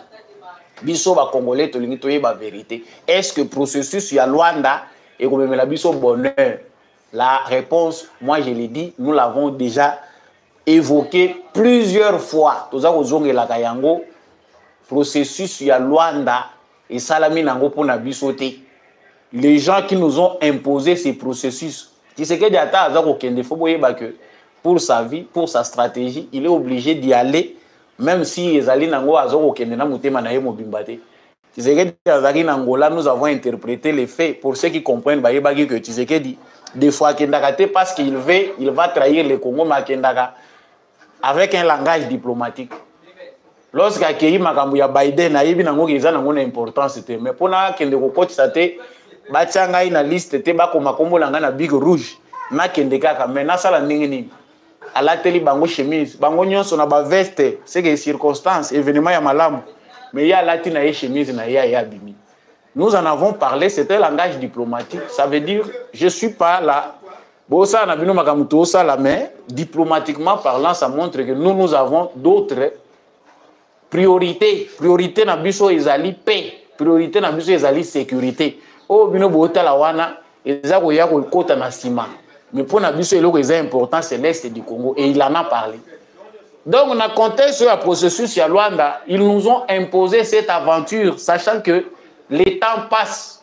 Biso ba Congolais tolingi toye ba vérité. Est-ce que processus ya Luanda et comme la biso bonheur? La réponse, moi je l'ai dit, nous l'avons déjà évoqué plusieurs fois. Toza kozonge la kayango processus ya Luanda et salami nango pona biso te. Les gens qui nous ont imposé ces processus, qui c'est que diata azako kende fo boyeba que pour sa vie, pour sa stratégie, il est obligé d'y aller. Même si Ezali Nango Azoko Kendena Mutema Naye Mobimbate. Tshisekedi Azaki Nangola, nous avons interprété les faits pour ceux qui comprennent Bayebagi que Tshisekedi, des fois Kendakate parce qu'il va trahir le Congo Makendaka avec un langage diplomatique. Lorsqu'Akei Makambuya Biden a eu une importance, mais pour na Kendeko Kote Sate, Bachanga na liste te bako makombo langa na big rouge, na Kendeka, mais na sala ningini. À la télé, bango chemise, bango nyonso na ba veste, c'est que circonstances, événements ya malamu, mais il y a la tina et chemise na ya bimi. Nous en avons parlé, c'était un langage diplomatique, ça veut dire je suis pas là. Bon ça na bino makamuto ça la mais diplomatiquement parlant, ça montre que nous avons d'autres priorités. Priorité na biso ezali paix, priorité na biso ezali sécurité. Oh bino bota la wana ezako ya ko kota na sima. Mais pour Nabiso, le important, c'est l'Est du Congo. Et il en a parlé. Donc, on a compté sur le processus à Luanda. Ils nous ont imposé cette aventure, sachant que les temps passent.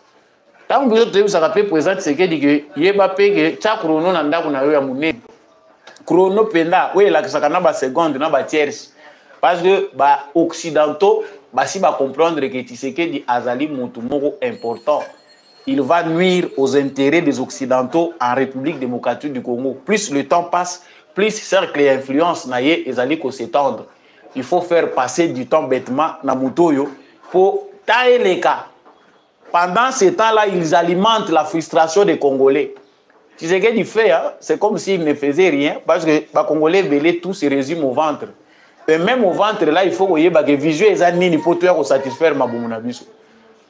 Tant que vous avez présent, c'est que il y a que chaque chrono n'a pas de chrono penda, oui, la seconde, na tierce. Parce que les Occidentaux, si va comprendre que Tshisekedi Azali Montumoro important. Il va nuire aux intérêts des Occidentaux en République démocratique du Congo. Plus le temps passe, plus cercle et influence naïe et zaliko s'étendre. Il faut faire passer du temps bêtement na mutoyo pour tailler les cas. Pendant ce temps-là, ils alimentent la frustration des Congolais. Tu sais ce qu'il fait, hein? C'est comme s'ils ne faisaient rien parce que les Congolais belé tout se résume au ventre. Et même au ventre là, il faut que visuel les années pour satisfaire ma boumunabiso.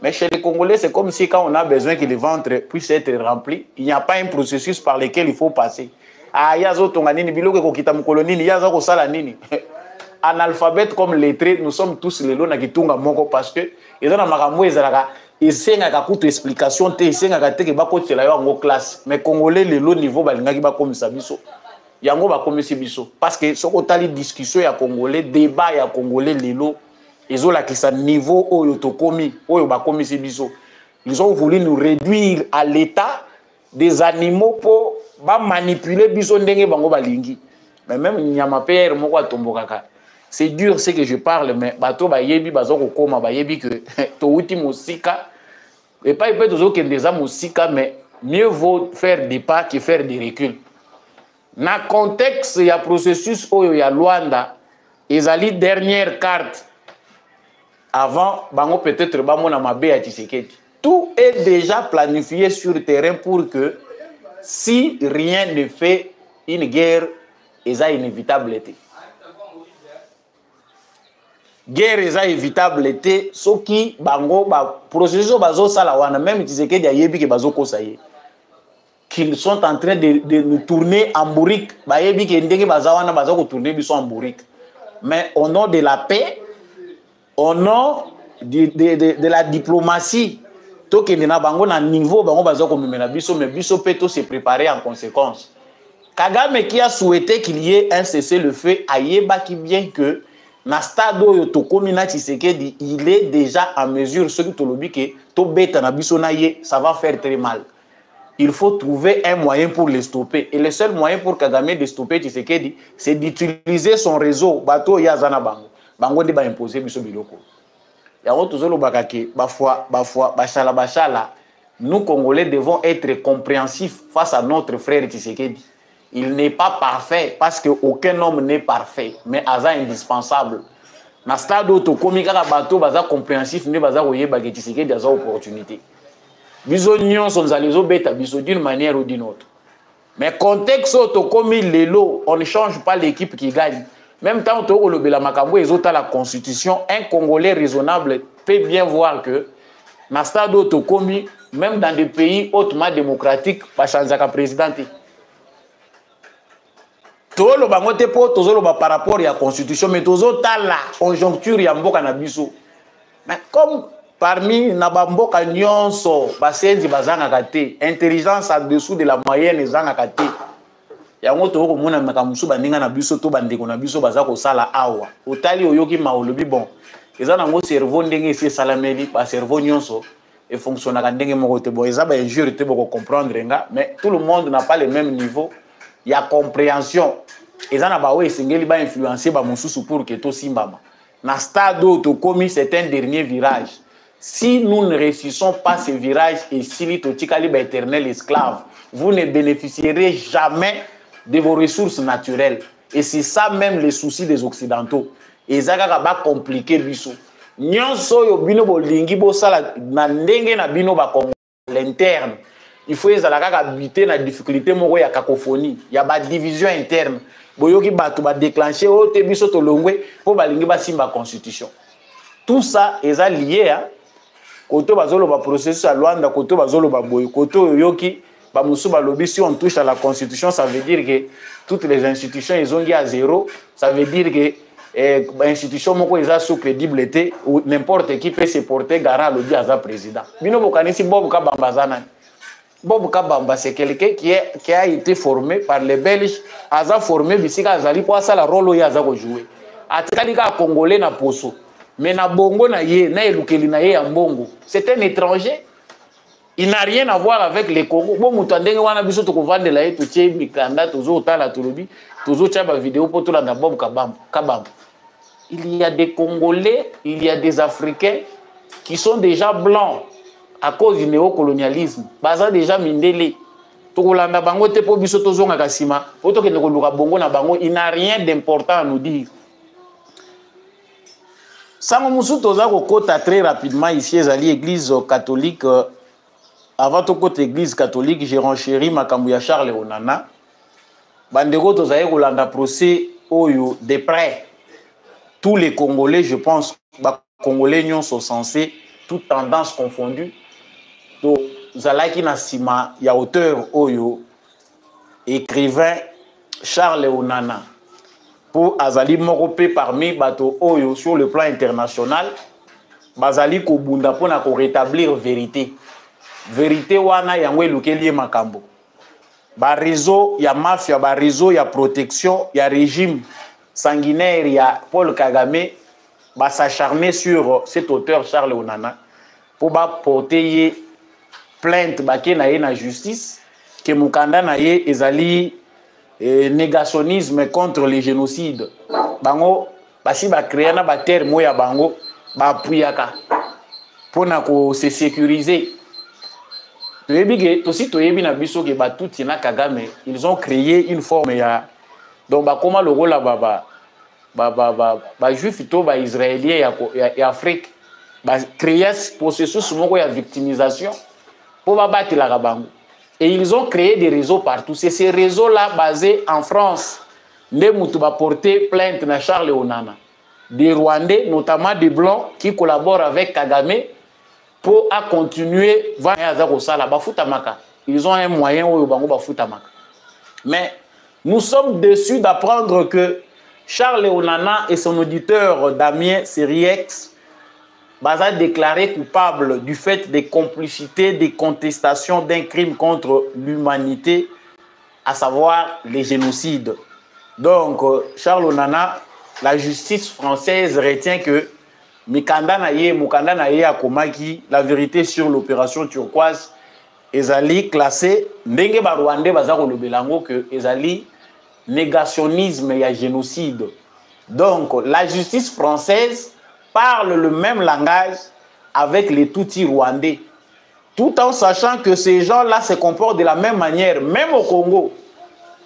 Mais chez les Congolais, c'est comme si quand on a besoin que le ventre puisse être rempli, il n'y a pas un processus par lequel il faut passer. Ah, il y a d'autres analphabète comme lettré, nous sommes tous les lots qui tournent à Moko parce que ils ont une explication, mais Congolais, les lots niveau, comme ça, yango ba komisi biso parce que ce qu'on a discussion ya Congolais, débat ya Congolais, les lots. Ils ont la niveau oyo tokomi oyo bakomisi biso. Ils ont voulu nous réduire à l'état des animaux pour manipuler biso ndenge bango balingi. Mais même nyama père moko atombokaka. C'est dur ce que je parle mais bato ba yebi bazoko koma ba yebi que to uti musika et pas peut toujours que des musika mais mieux vaut faire des pas que faire des reculs. Na contexte ya processus oyo ya Luanda ezali dernière carte. Avant, bango peut-être bamona mabe à Tshisekedi. Tout est déjà planifié sur le terrain pour que si rien ne fait, une guerre est inévitable. Guerre est évitable. Ce qui bango ba processus bazo salawana même Tshisekedi a yebi ke bazo kosaye. Qu'ils sont en train de nous tourner en bourrique. Ba yebi ke ndenge bazawana bazo ko tourner biso en bourrique. Mais au nom de la paix, au nom de la diplomatie, tout qui est à niveau, mais biso peut se préparer en conséquence. Kagame qui a souhaité qu'il y ait un cessez-le-feu, ayeba qui bien que na stade où il est déjà en mesure, ce que tu l'as dit, que tout bête na biso na ye, ça va faire très mal. il faut trouver un moyen pour les stopper. Et le seul moyen pour Kagame de stopper Tshisekedi, c'est d'utiliser son réseau. Bato Yazana Bango. Bango de ba imposer biso biloko. Yango tozolo bakake, bachala. Nous, Congolais, devons être compréhensifs face à notre frère Tshisekedi. Il n'est pas parfait parce qu'aucun homme n'est parfait, mais Aza indispensable. Dans le stade où il y a bateau, baza compréhensif, ne baza oyeba que Tshisekedi a des opportunités. Biso nyon sont allés au bêta, biso d'une manière ou d'une autre. Mais contexte comme l'élo, on ne change pas l'équipe qui gagne. Même temps où le Bela Makambo est à la Constitution, un Congolais raisonnable peut bien voir que dans le stade où même dans des pays hautement démocratiques, pas changer de président. Tolo bango te po tozolo ba par rapport à la constitution mais tozo ta la conjoncture ya mboka na biso. Mais comme parmi na ba mboka nyonso basenzi bazanga kate, intelligence en dessous de la moyenne ezanga kate. Yango to ko mona makamusu bandinga na biso to bandeko na biso baza ko sala awa. Otali oyoki maolobi bon. Ezana ngo cerveau ndenge esi salameli ba cerveau nyonso et fonctionne ka ndenge moko te bon eza ba injure te boko comprendre nga mais tout le monde n'a pas le même niveau. Il y a compréhension. Et ça n'a pas influencé pour que tout simbama. Dans le stade où c'est un dernier virage. Si nous ne réussissons pas ce virage et si l'itotikali est éternel esclave, vous ne bénéficierez jamais de vos ressources naturelles. Et c'est ça même les soucis des Occidentaux. Et ça va compliquer biso. Nyonso yo bino bolingi bo sala na ndenge na bino ba l'interne. Il faut habiter la difficulté moko ya cacophonie, il y a ba division interne. Boyoki batu ba déclencher o te biso to longwe po balingi ba simba constitution. Tout ça est lié à koto bazolo ba processus à Luanda, koto bazolo ba boy, koto yoki ba musu ba lobby si on touche à la constitution, ça veut dire que toutes les institutions ils ont à zéro, ça veut dire que institution moko eza sous crédibilité ou n'importe qui peut se porter garant lobby à sa président. Bino bokanisi bobu ka bambazana. Bob Kabamba, c'est quelqu'un qui a été formé par les Belges, a formé Bissika Azali pour ça la rôle où il a joué. Atika Congolais na poso, mais na bongo na ye, na elukeli na ye ambongo. C'est un étranger. Il n'a rien à voir avec les Congo. Bon, mutandenge wana biso to kovande la ye to tie mikanda tozo tala tolobi, tozo chaba vidéo pour tout la na Bob Kabamba. Il y a des Congolais, il y a des Africains qui sont déjà blancs. À cause du néocolonialisme, baza déjà mindele. Tokolanda bango te po biso tozonga kasima, poto ke nekoluka bongo na bango, il n'a rien d'important à nous dire. Sango musu toza ko kota très rapidement ici ezali église catholique avant to kota église catholique j'ai renchéri makambo ya Charles Onana. Bandeko tozaye kolanda procès oyo de près. Tous les Congolais, je pense, ba Congolais nyonso censés toutes tendances confondues. Donc, Zalaki Nassima, il y a auteur Oyo, écrivain Charles Onana, pour Azali Morope parmi Bato Oyo sur le plan international, Bazali Kobunda pour rétablir vérité. Vérité wana yangwe lukeli makambo. Ba réseau ya mafia, ba réseau ya protection, ya régime sanguinaire ya Paul Kagame, ba s'acharner sur cet auteur Charles Onana pour ba porter plainte baké na ye na justice que mukanda na ye ezali négationnisme contre les génocides. Bango basi ba créer na ba terme ya bango ba puyaka pona ko se sécuriser. Toyebi aussi toyebi na biso ke batuti na Kagame, ils ont créé une forme ya donc ba comment le rôle ba juif to ba israélien ya Afrique ba créer processus moko ya victimisation. Et ils ont créé des réseaux partout. C'est ces réseaux-là basés en France. Les Moutouba porté plainte à Charles Onana. Des Rwandais, notamment des Blancs, qui collaborent avec Kagame pour continuer à ils ont un moyen où mais nous sommes déçus d'apprendre que Charles Onana et son auditeur Damien Sériex Baza déclaré coupable du fait des complicités, des contestations d'un crime contre l'humanité, à savoir les génocides. Donc, Charles Onana, la justice française retient que Mukanda Naye Akomaki, la vérité sur l'opération turquoise, ezali classé ndenge ba Rwandais baza kolobela ngo que ezali négationnisme et génocide. Donc la justice française parle le même langage avec les Tutsis rwandais, tout en sachant que ces gens-là se comportent de la même manière, même au Congo.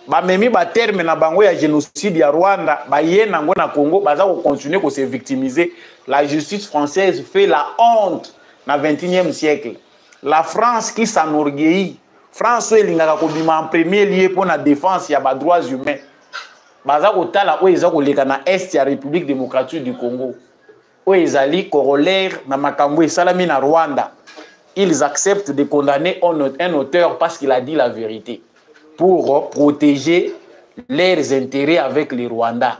Bamemi ba terme na bango ya génocide ya Rwanda, ba yena ngo na Congo baza ko continuer ko se victimiser. La justice française fait la honte na 21e siècle. La France qui s'enorgueillit, France elingaka ko bima en premier lieu pour la défense ya ba droits humains. Baza ko tala o eza ko leka na est ya République démocratique du Congo. O ezali corollaire na makambo esalami na Rwanda. Ils acceptent de condamner un auteur parce qu'il a dit la vérité, pour protéger leurs intérêts avec les Rwandais.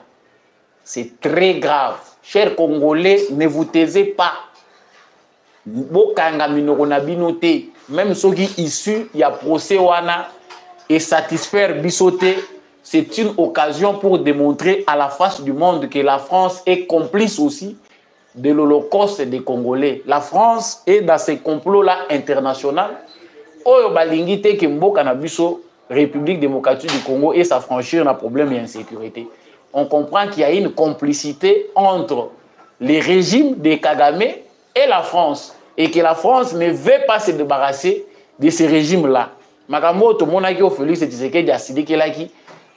C'est très grave. Chers Congolais, ne vous taisez pas. Même ceux qui issus, il y a procès wana et satisfaire bisoté, c'est une occasion pour démontrer à la face du monde que la France est complice aussi de l'Holocauste des Congolais. La France est dans ces complots-là internationaux. Oyo balingi te ke mboka na biso République démocratique du Congo et s'affranchir d'un problème d'insécurité. On comprend qu'il y a une complicité entre les régimes de Kagame et la France, et que la France ne veut pas se débarrasser de ces régimes-là. Makambo to monaki o Félix Tshisekedi asidiki laki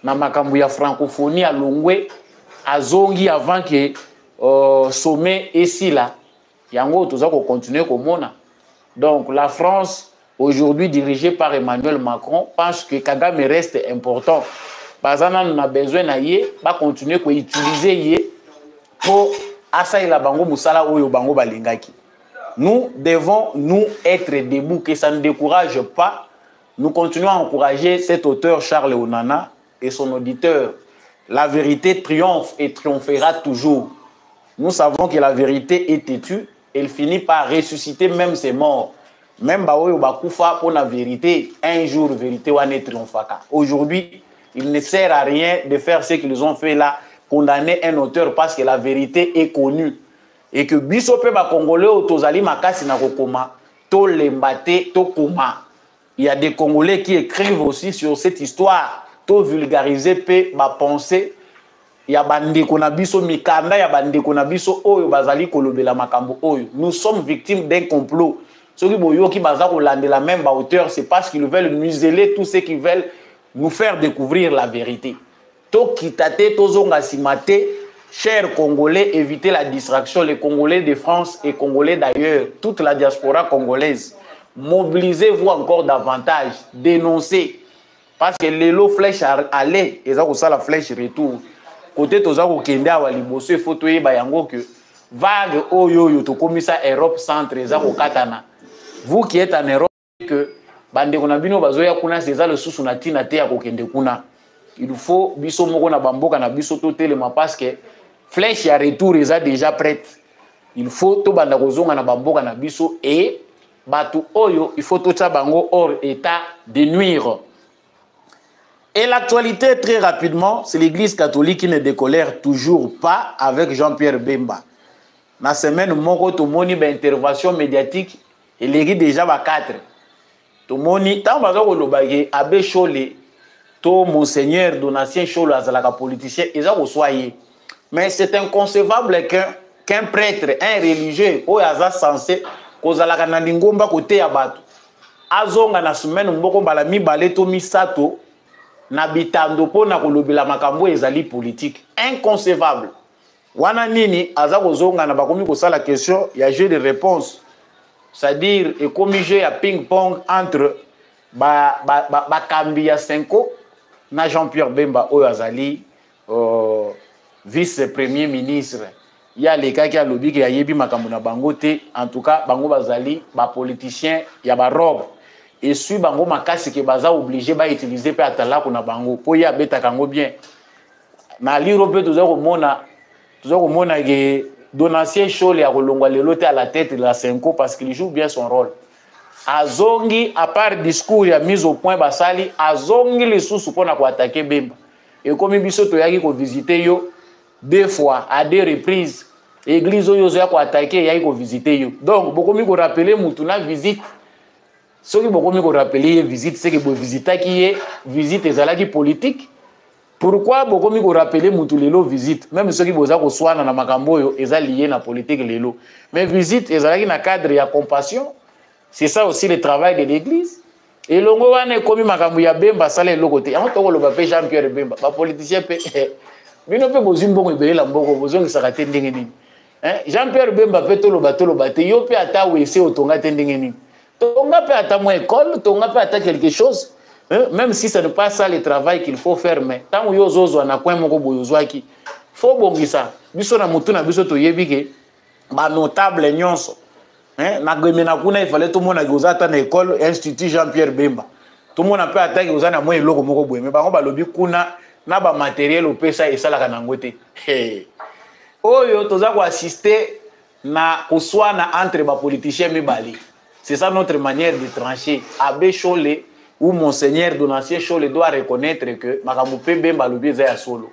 na makambo ya francophonie à Longwe azongi avant que sommet ici là. Yango toza ko continuer ko mona. Donc la France aujourd'hui dirigée par Emmanuel Macron pense que Kagame reste important. Bazana on a besoin na yé ba continuer ko utiliser yé pour asaila bango musala oyo bango balingaki. Nous devons nous être debout, que ça ne décourage pas. Nous continuons à encourager cet auteur Charles Onana et son auditeur. La vérité triomphe et triomphera toujours. Nous savons que la vérité est têtue, elle finit par ressusciter même ses morts. Même Baoyo Bakoufa pour la vérité, un jour vérité wane triomphaka. Aujourd'hui, il ne sert à rien de faire ce qu'ils ont fait là, condamner un auteur parce que la vérité est connue. Et que bisope ba Congolais otozali makasi na kokoma, to lembate, to koma. Il y a des Congolais qui écrivent aussi sur cette histoire, to vulgariser pe ba pensée. Il y a bande konabiso mikanda, il y a bande konabiso oyo bazali kolobela makambo oyo. Nous sommes victimes d'un complot. Ceux qui boyo qui baza kolande la même hauteur, c'est parce qu'ils veulent museler tous ceux qui veulent nous faire découvrir la vérité. To kitate to zonga simate. Chers Congolais, évitez la distraction. Les Congolais de France et Congolais d'ailleurs, toute la diaspora congolaise, mobilisez-vous encore davantage, dénoncez. Parce que les lots flèches allaient, et ça la flèche retour. Côté Tozako Kenda ou Liboso, il faut que bayango que vague oyo yo to komisa Europe centre ezako katana. Vous qui êtes en Europe que bande konabino bazoya kuna c'est ça le sous na tina te ya kokende kuna. Il faut biso moko na bamboka na biso to telema parce que flèche à retour est déjà prête. Il faut tout banda kozonga na bamboka na biso et batu oyo il faut tout ça bango hors état de nuire. Et l'actualité très rapidement, c'est l'Église catholique qui ne décolère toujours pas avec Jean-Pierre Bemba. La semaine moko to moni ba intervention médiatique et l'église déjà ba 4. To moni tant bazo ko lobage abbé Cholé to monseigneur Donatien Cholé azalaka politicien eza ko soyé. Mais c'est inconcevable qu'un prêtre, un religieux, ou aza censé, kozalaka na lingomba côté ya bato. Azonga na semaine mboko bala mibale to misato na bitando po na kolobela makambo ezali politique. Inconcevable. Wana nini aza kozonga na bakomi kosala question, il y a jeu de réponse. C'est-à-dire et comme jeu ya ping-pong entre bakambi ya Senko na Jean-Pierre Bemba oyo azali vice-premier ministre. Il y a les cas qui ont lobby qui a yebi makambo na bangote. En tout cas, bango bazali, ba politicien, il y a ba robe. Et si bango makasi ke baza obligé ba utiliser pe atala ko na bango. Po ya beta kango bien. Na liro pe tozo ko mona ke Donatien Cholé a kolongwa lelo te à la tête de la Senko parce qu'il joue bien son rôle. Azongi à part discours ya mise au point basali, azongi les sous pour na ko attaquer Bemba. Et comme biso to yaki ko visiter yo 2 fois à 2 reprises, l'église oyo zo ya ko attaquer yaki ko visiter yo. Donc beaucoup mi ko rappeler mutu na visite Ce qui beaucoup rappeler visite, c'est que vous visitez qui est visite ezalaki politique. Pourquoi beaucoup me rappeler Moutulelo visite, même ceux qui vous ont soigné dans Makamboyo, ils sont liés à la politique lelo. Mais visite, ils sont dans le cadre de la compassion. C'est ça aussi le travail de l'église. Et longo wane komi makambo ya Bemba sale lo côté. En toko lo bapé Jean-Pierre Bemba, ba politicien pe. Bino pe bozimbo ngibele la mboko bozongi sakate ndenge nini. Jean-Pierre Bemba pe to lo baté yo pe ata wese otonga ndenge nini. Tonga pe ata mo école, tonga pe ata quelque chose. Même si ce n'est pas ça le travail qu'il faut faire, mais tant que yozozo na coin moko boyozwaki, faut bongisa. Biso na mutu na biso to yebike ba notable nyonso. Na gemena kuna il fallait tout le monde a gozata na école institut Jean-Pierre Bemba. Tout le monde a peut attaquer gozana mo eloko moko boye, mais bango ba lobi kuna na ba matériel opesa esala kana ngote. Oyo toza ko assister na koswana entre ba politiciens mibali. C'est ça notre manière de trancher. Abbé Cholé où Monseigneur Donatien Cholé doit reconnaître que Makambo Bemba lobi za solo.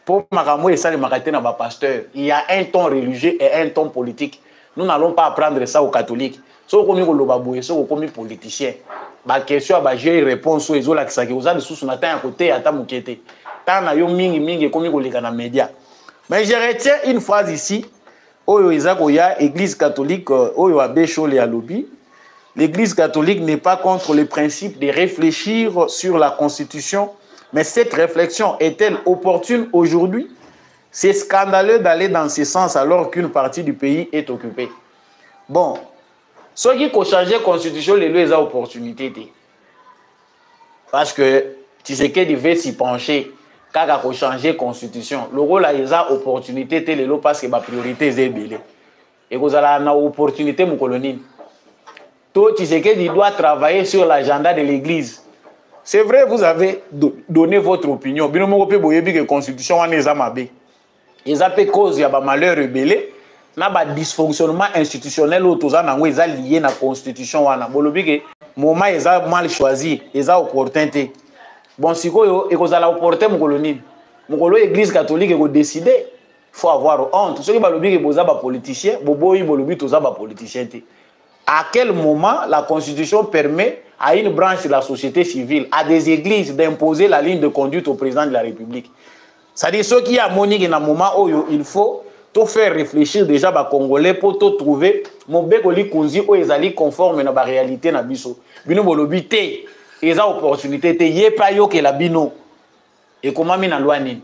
Pour Makambo et ça le makatena ba pasteur, il y a un ton religieux et un ton politique. Nous n'allons pas apprendre ça aux catholiques. Si vous avez des gens qui sont politiciens, la question est de réponse aux gens qui sont à côté de la média. Mais je retiens une phrase ici. L'église catholique, l'église catholique n'est pas contre le principe de réfléchir sur la Constitution, mais cette réflexion est-elle opportune aujourd'hui? C'est scandaleux d'aller dans ce sens alors qu'une partie du pays est occupée. Bon, ceux qui ont changé la constitution, les lois ont opportunité. Parce que Tshisekedi devait s'y pencher quand il a changé la constitution. Le rôle a opportunité parce que la priorité est belée. Et vous avez une opportunité, mon colonel. Tout Tshisekedi doit travailler sur l'agenda de l'église. C'est vrai, vous avez donné votre opinion. Bien que la constitution est amabée. Ils ont fait cause de malheur rebellé, na ba dysfonctionnement institutionnel autour ils ont lié na constitution wana. Bolobi que moment ils ont mal choisi, ils ont opportunité. Bon sikoyo et cause la opportunité mon colonel. Mon colonel église catholique ko décider, faut avoir honte. Ceux qui balobi que boza ba politicien, boboyi bolobi toza ba politicien té. À quel moment la constitution permet à une branche de la société civile, à des églises d'imposer la ligne de conduite au président de la République? C'est-à-dire ceux qui ont monique dans un moment où il faut tout faire réfléchir déjà les Congolais pour tout trouver mon bécoli kunzi où ils allaient conforme à la réalité na biso. Bino bolobité, ils ont opportunité te yé pas yo que la bino. Et comment mina loi ni?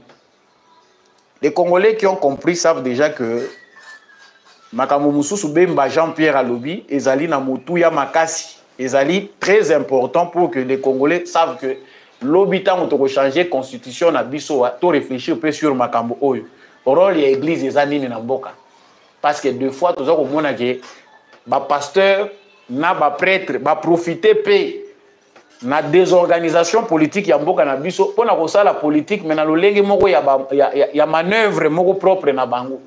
Les Congolais qui ont compris savent déjà que Makambo Mususu Bemba Jean-Pierre Alobi, ils allaient na Moutouya Makasi. Ils allaient très important pour que les Congolais savent que l'habitant ont changé la constitution na biso to réfléchir peu sur makambo oyo rôle ya église ezanini na mboka parce que deux fois toza ko mona que ba pasteur na ba prêtre ba profiter pe na désorganisation politique ya mboka na biso pona ko sala politique mais na lolenge moko ya manœuvre moko propre na bango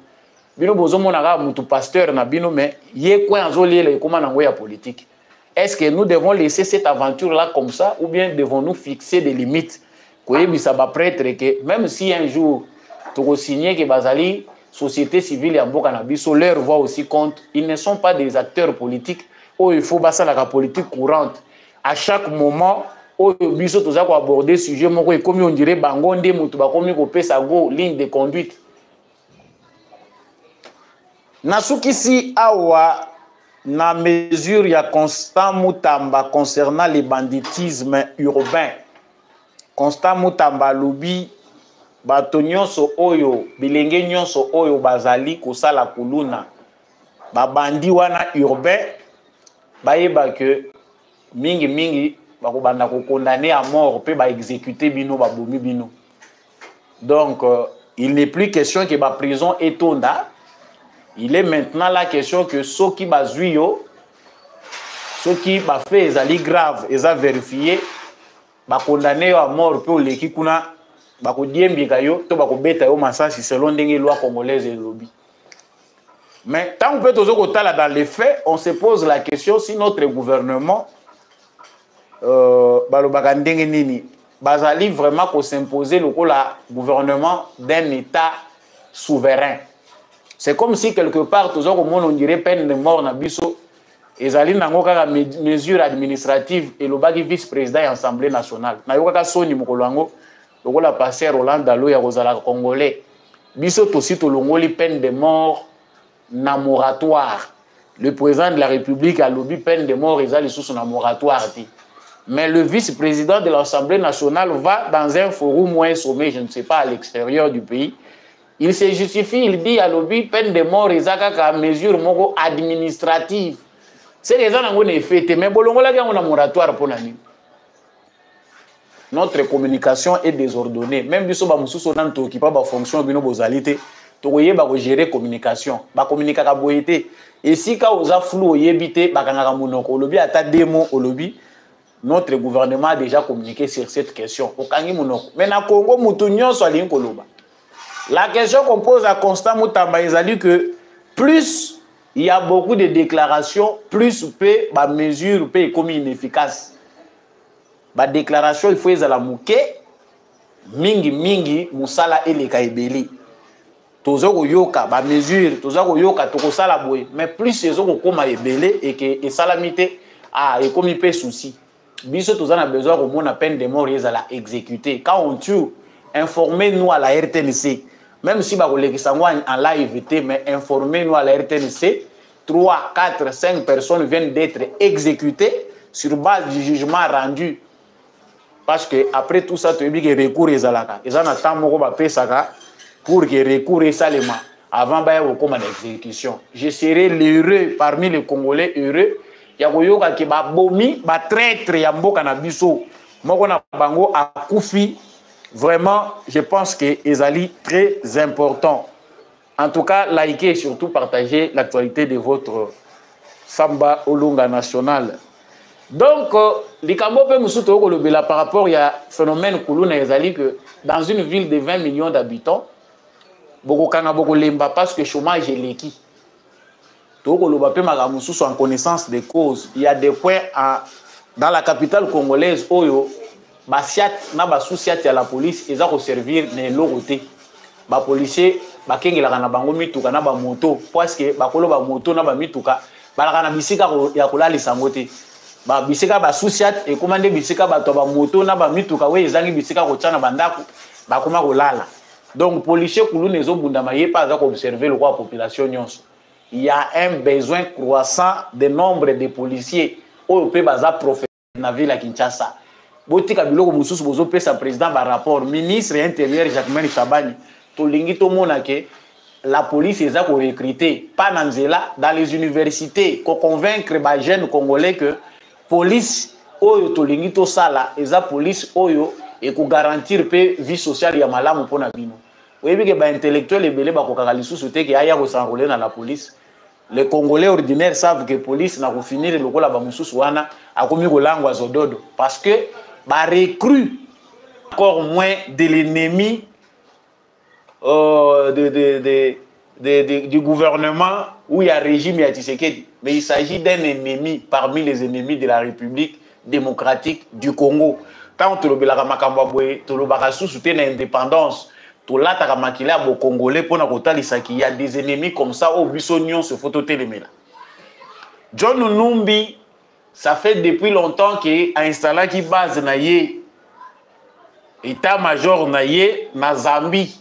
bino bozo mona ka mutu pasteur na bino mais ye kwa nzoliele koma na ngo ya politique. Est-ce que nous devons laisser cette aventure-là comme ça ou bien devons-nous fixer des limites? Même si un jour, tu as signé que Bazali, société civile et Mboka Nabiso, leur voix aussi compte, ils ne sont pas des acteurs politiques où il faut passer la politique courante. À chaque moment, où Biso tu as abordé le sujet, comme on dirait Bangonde, Moutuba, comme on peut savoir ligne de conduite. Nasuki si awa na mesure ya Constant Mutamba concernant le banditisme urbain. Constant Mutamba lobi bato nyonso oyo bilenge nyonso oyo bazali kosala kuluna babandi wana urbain bayeba que mingi bakobanda ko condamner à mort pe ba exécuter bino babomi bino. Donc il n'est plus question que ba prison etonda. Il est maintenant la question que ceux qui bazuyo, ceux qui ba fait ezali grave, ils ont vérifié, ba condamné à mort pour les qui kuna ba ko diembika yo to ba ko beta yo masasi selon ndenge loi congolaise et lobby. Mais tant qu'on peut toujours kotala dans les faits, on se pose la question si notre gouvernement balobaka ndenge nini bazali vraiment ko s'imposer le gouvernement d'un état souverain. C'est comme si quelque part, toujours au monde, on dirait peine de mort na biso, ezali nango kaka mesure administrative et le bagi vice-président et assemblée nationale na yoka soni mokolo yango lokola passer Roland Dalo ya kozala congolais biso tosi tolongoli peine de mort na moratoire le président de la République a lobby peine de mort ezali sous na moratoire ti mais le vice-président de l'Assemblée nationale va dans un forum ou un sommet je ne sais pas à l'extérieur du pays. Il se justifie, il dit à lobby peine de mort ezaka mesure moko administrative. C'est les gens qui ont fait, mais bolongola qui ont un moratoire pour l'année. Notre communication est désordonnée. Même si nous sommes qui pas fonction de nos bozalité, nous devons gérer communication, ba communiquer ka boyete. Et si ka oza flou yebité, ba kanga monoko lobby ata démo au lobby. Notre gouvernement a déjà communiqué sur cette question. Au kangi monoko. Mais na Congo mutunyo so ali koloba. La question qu'on pose à Constant Moutamba, il a dit que plus il y a beaucoup de déclarations, plus la mesure peut être inefficace. La déclaration, il faut y la mouke, mingi, moussala et les kaibeli. Tozo yoka, la mesure, tozo yoka, toko sala boy. Mais plus ils ont comme ebele et que salamité et comme il peut souci. Biso tozo a besoin au moins à peine de mort ils la exécuter. Quand on tue, informez-nous à la RTNC. Même si vous avez en live, mais informez-nous à la RTNC, 3, 4, 5 personnes viennent d'être exécutées sur base du jugement rendu. Parce que après tout ça, tu as dit que recours est là. Ils ont attendu pour que recours est salement avant de l'exécution. Je serai l'heureux parmi les Congolais heureux. Il y a des gens qui ont traître, ya mboka na biso. Moko na bango a koufi. Vraiment, je pense que Ezali très important. En tout cas, likez et surtout partagez l'actualité de votre Samba Olunga National. Donc, les Cambopé par rapport à phénomène Koulouna Ezali que dans une ville de 20 millions d'habitants, beaucoup lemba parce que le chômage est l'équi. En connaissance des causes, il y a des points dans la capitale congolaise, Oyo. Basiat na basousiat ya la police eza ko servir ne loroté ba policier ba kengela kana bango mituka na ba moto parce que ba kolo ba moto na ba mituka ba kana bisika ya kolali sangote ba bisika ba sousiat et commandé bisika ba to ba moto na ba mituka we ezangi bisika ko tsana bandako ba koma kolala donc policier kulu nezo bunda maye pas za ko observer le quoi population nyonso il y a un besoin croissant de nombre de policiers au pe baza professionnel na ville ya Kinshasa. Botika biloko mususu bozo pesa président ba rapport ministre intérieur Jacques Chabani to lingi to mona ke la police eza ko recruter pas nanzela dans les universités ko convaincre ba jeunes congolais que police oyo to lingi to sala eza police oyo et ko garantir pe vie sociale ya malamu pona bino oyebi ke ba intellectuel ebele ba ko kaka lisusu te ke aya ko s'enrôler dans la police. Les Congolais ordinaires savent que police na ko finir lokola ba mususu wana akomi ko langwa zododo parce que ba recrue encore moins de l'ennemi du gouvernement où il y a régime et Tshisekedi. Mais il s'agit d'un ennemi parmi les ennemis de la République démocratique du Congo. Tant que l'indépendance, il y a des ennemis comme ça au Bissonion se phototélémé. John Numbi, ça fait depuis longtemps qu'il a installé qui base naïe état-major naïe na Zambie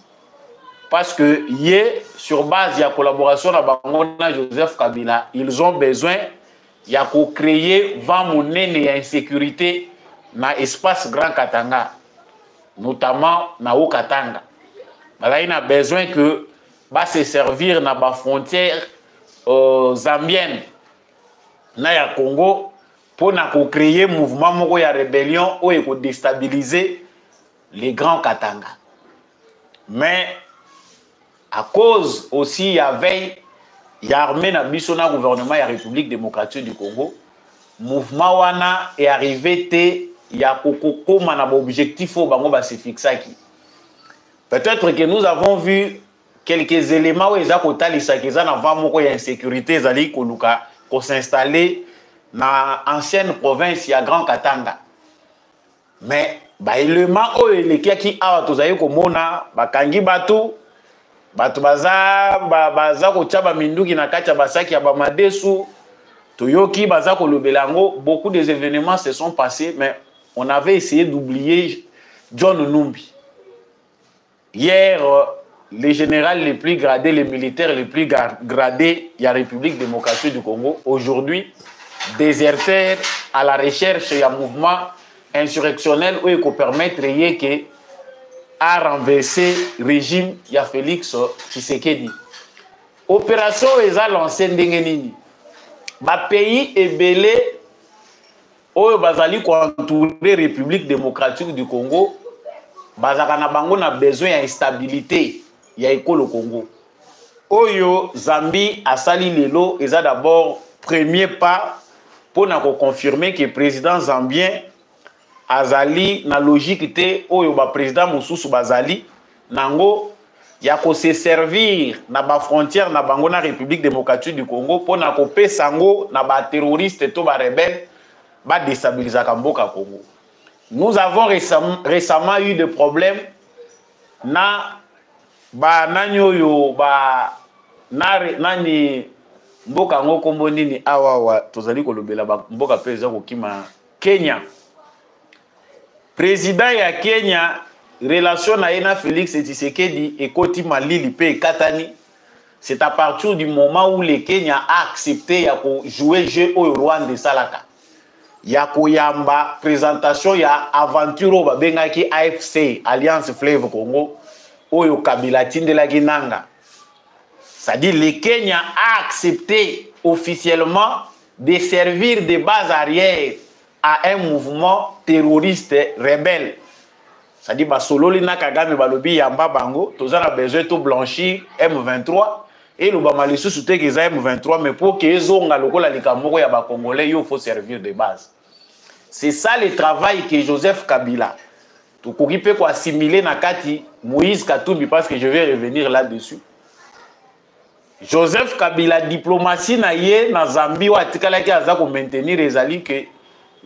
parce que yé sur base de la collaboration avec Joseph Kabila, ils ont besoin de créer 20 monnaies et insécurité dans l'espace Grand Katanga, notamment dans Haut Katanga. Il a besoin que va se servir dans la frontière zambienne na ya Congo pour créer un mouvement de rébellion ou déstabiliser les grands Katanga. Mais à cause aussi il y avait l'armée na biso na gouvernement de la République démocratique du Congo, mouvement wana est arrivé te ya kokoko na objectif au bango ba se fixaki. Peut-être que nous avons vu quelques éléments où ils ont kotalisa que ça na va moko ya insécurité zali koluka ko s'installer dans l'ancienne province ya Grand Katanga. Mais ba élément o eleki ki awa tozayi komona bakangi batu baza ko tshaba minduki na kati ya basaki ya bamadesu Toyoki Bazako Lobelango, beaucoup des événements se sont passés, mais on avait essayé d'oublier John Numbi. Hier, les généraux les plus gradés, les militaires les plus gradés, il y a la République démocratique du Congo. Aujourd'hui, déserteurs à la recherche, il y a un mouvement insurrectionnel où il peut permettre que à renverser le régime, il y a Félix Tshisekedi. Opération est lancée n'dengenini. Ba pays est belé où bazali contourner République démocratique du Congo. Bazaka na bango na besoin ya stabilité ya école Congo. Oyo Zambie a sali lelo eza d'abord premier pas pour na confirmer que le président zambien azali na logique te oyo ba président mususu bazali nango ya ko se servir na ba frontière na bango na République démocratique du Congo pour na ko pesango na ba terroriste to ba rebelle ba déstabiliser mboka Congo. Nous avons récemment eu des problèmes na ba nanyoyo ba nani mboka ngo kombo nini awawa tozali kolobela ba mboka peza kokima Kenya. Président ya Kenya relation na ena Félix Tshisekedi et Koti Malili pe Katani. C'est à partir du moment où le Kenya a accepté ya jouer jeu au Rwanda Salaka. Ya koyamba présentation ya aventure ba bengaki AFC Alliance Fleuve Congo oyo Kabila tindela kinanga. C'est-à-dire le Kenya a accepté officiellement de servir de base arrière à un mouvement terroriste rebelle. C'est-à-dire ba sololi na Kagame balobi yamba bango tozana besoin to blanchir M23 et le bamali sous te que M23 mais pour que ezonga lokola likamoko ya ba congolais il faut servir de base. C'est ça le travail que Joseph Kabila tukoki pe ko assimiler na kati Moïse Katumbi parce que je vais revenir là-dessus. Joseph Kabila diplomatie na ye na Zambie wa tikala ki aza ko maintenir ezali que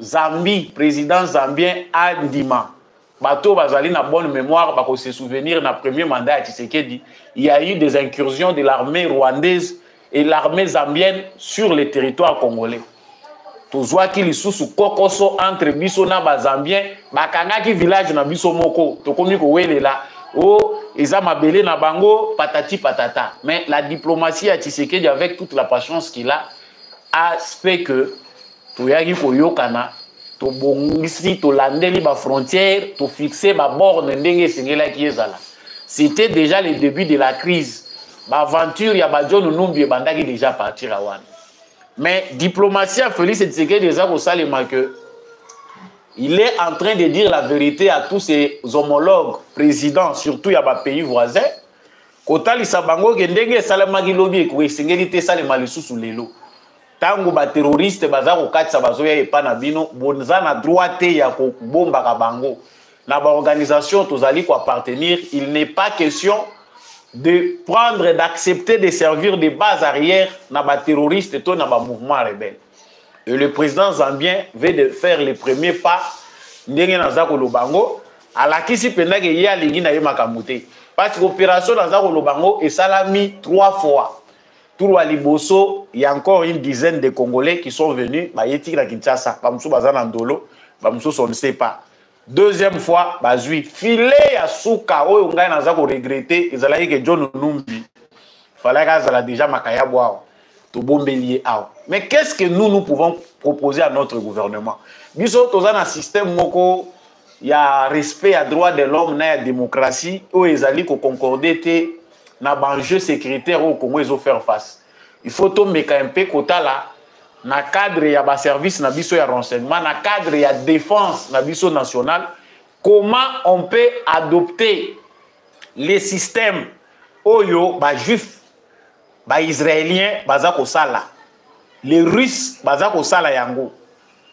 Zambie président zambien Andima bato bazali na bonne mémoire ba ko se souvenir na premier mandat de Tshisekedi il y a eu des incursions de l'armée rwandaise et l'armée zambienne sur le territoire congolais. Tozwa ki lisusu kokoso entre biso na ba zambien bakangaki village na biso moko tokomi ko welela oh eza mabele na bango patati patata mais la diplomatie à Tshisekedi avec toute la patience qu'il a fait que toyaki koyokana to bongisi to landeli ba frontière to fixer ba borne ndenge sengela ki ezala. C'était déjà le début de la crise. Ba aventure ya ba John Numbi bandaki déjà partir à wana. Mais diplomatie à Félix Tshisekedi déjà ko salema que il est en train de dire la vérité à tous ses homologues présidents, surtout il y a des pays voisins. Kotali sabango kendenge salama gilobi ko esengeli te salema lisusu lelo. Tango ba terroriste bazako katsa bazoya epana bino bonza na droit te ya ko bomba ka bango. Na ba organisation tozali ko appartenir, il n'est pas question de prendre d'accepter de servir de base arrière na ba terroriste to na ba mouvement rebelle. Et le président zambien veut de faire les premiers pas ndenge na zako lobango ala kisi pendake ya lingi na yema kamuté parce que l'opération na zako lobango et salami 3 fois. Tout à Liboso, il y a encore une dizaine de Congolais qui sont venus ba yeti na Kinshasa, ba muso bazana ndolo, ba muso on ne sait pas. Deuxième fois, bazui filé ya suka oyo ngai na zako regretter ezalaki que John Numbi. Fallait qu'azala déjà makaya boa. Mais qu'est-ce que nous pouvons proposer à notre gouvernement? Biso toza na système moko ya respect à droit de l'homme na ya démocratie ou ezali ko concorder te na banjeu sécuritaire au Congo ezo faire face. Il faut to meka un peu kota là na cadre ya ba service na biso ya renseignement na cadre ya défense na biso national comment on peut adopter les systèmes oyo ba juif ba israélien bazako sala les russes bazako sala yango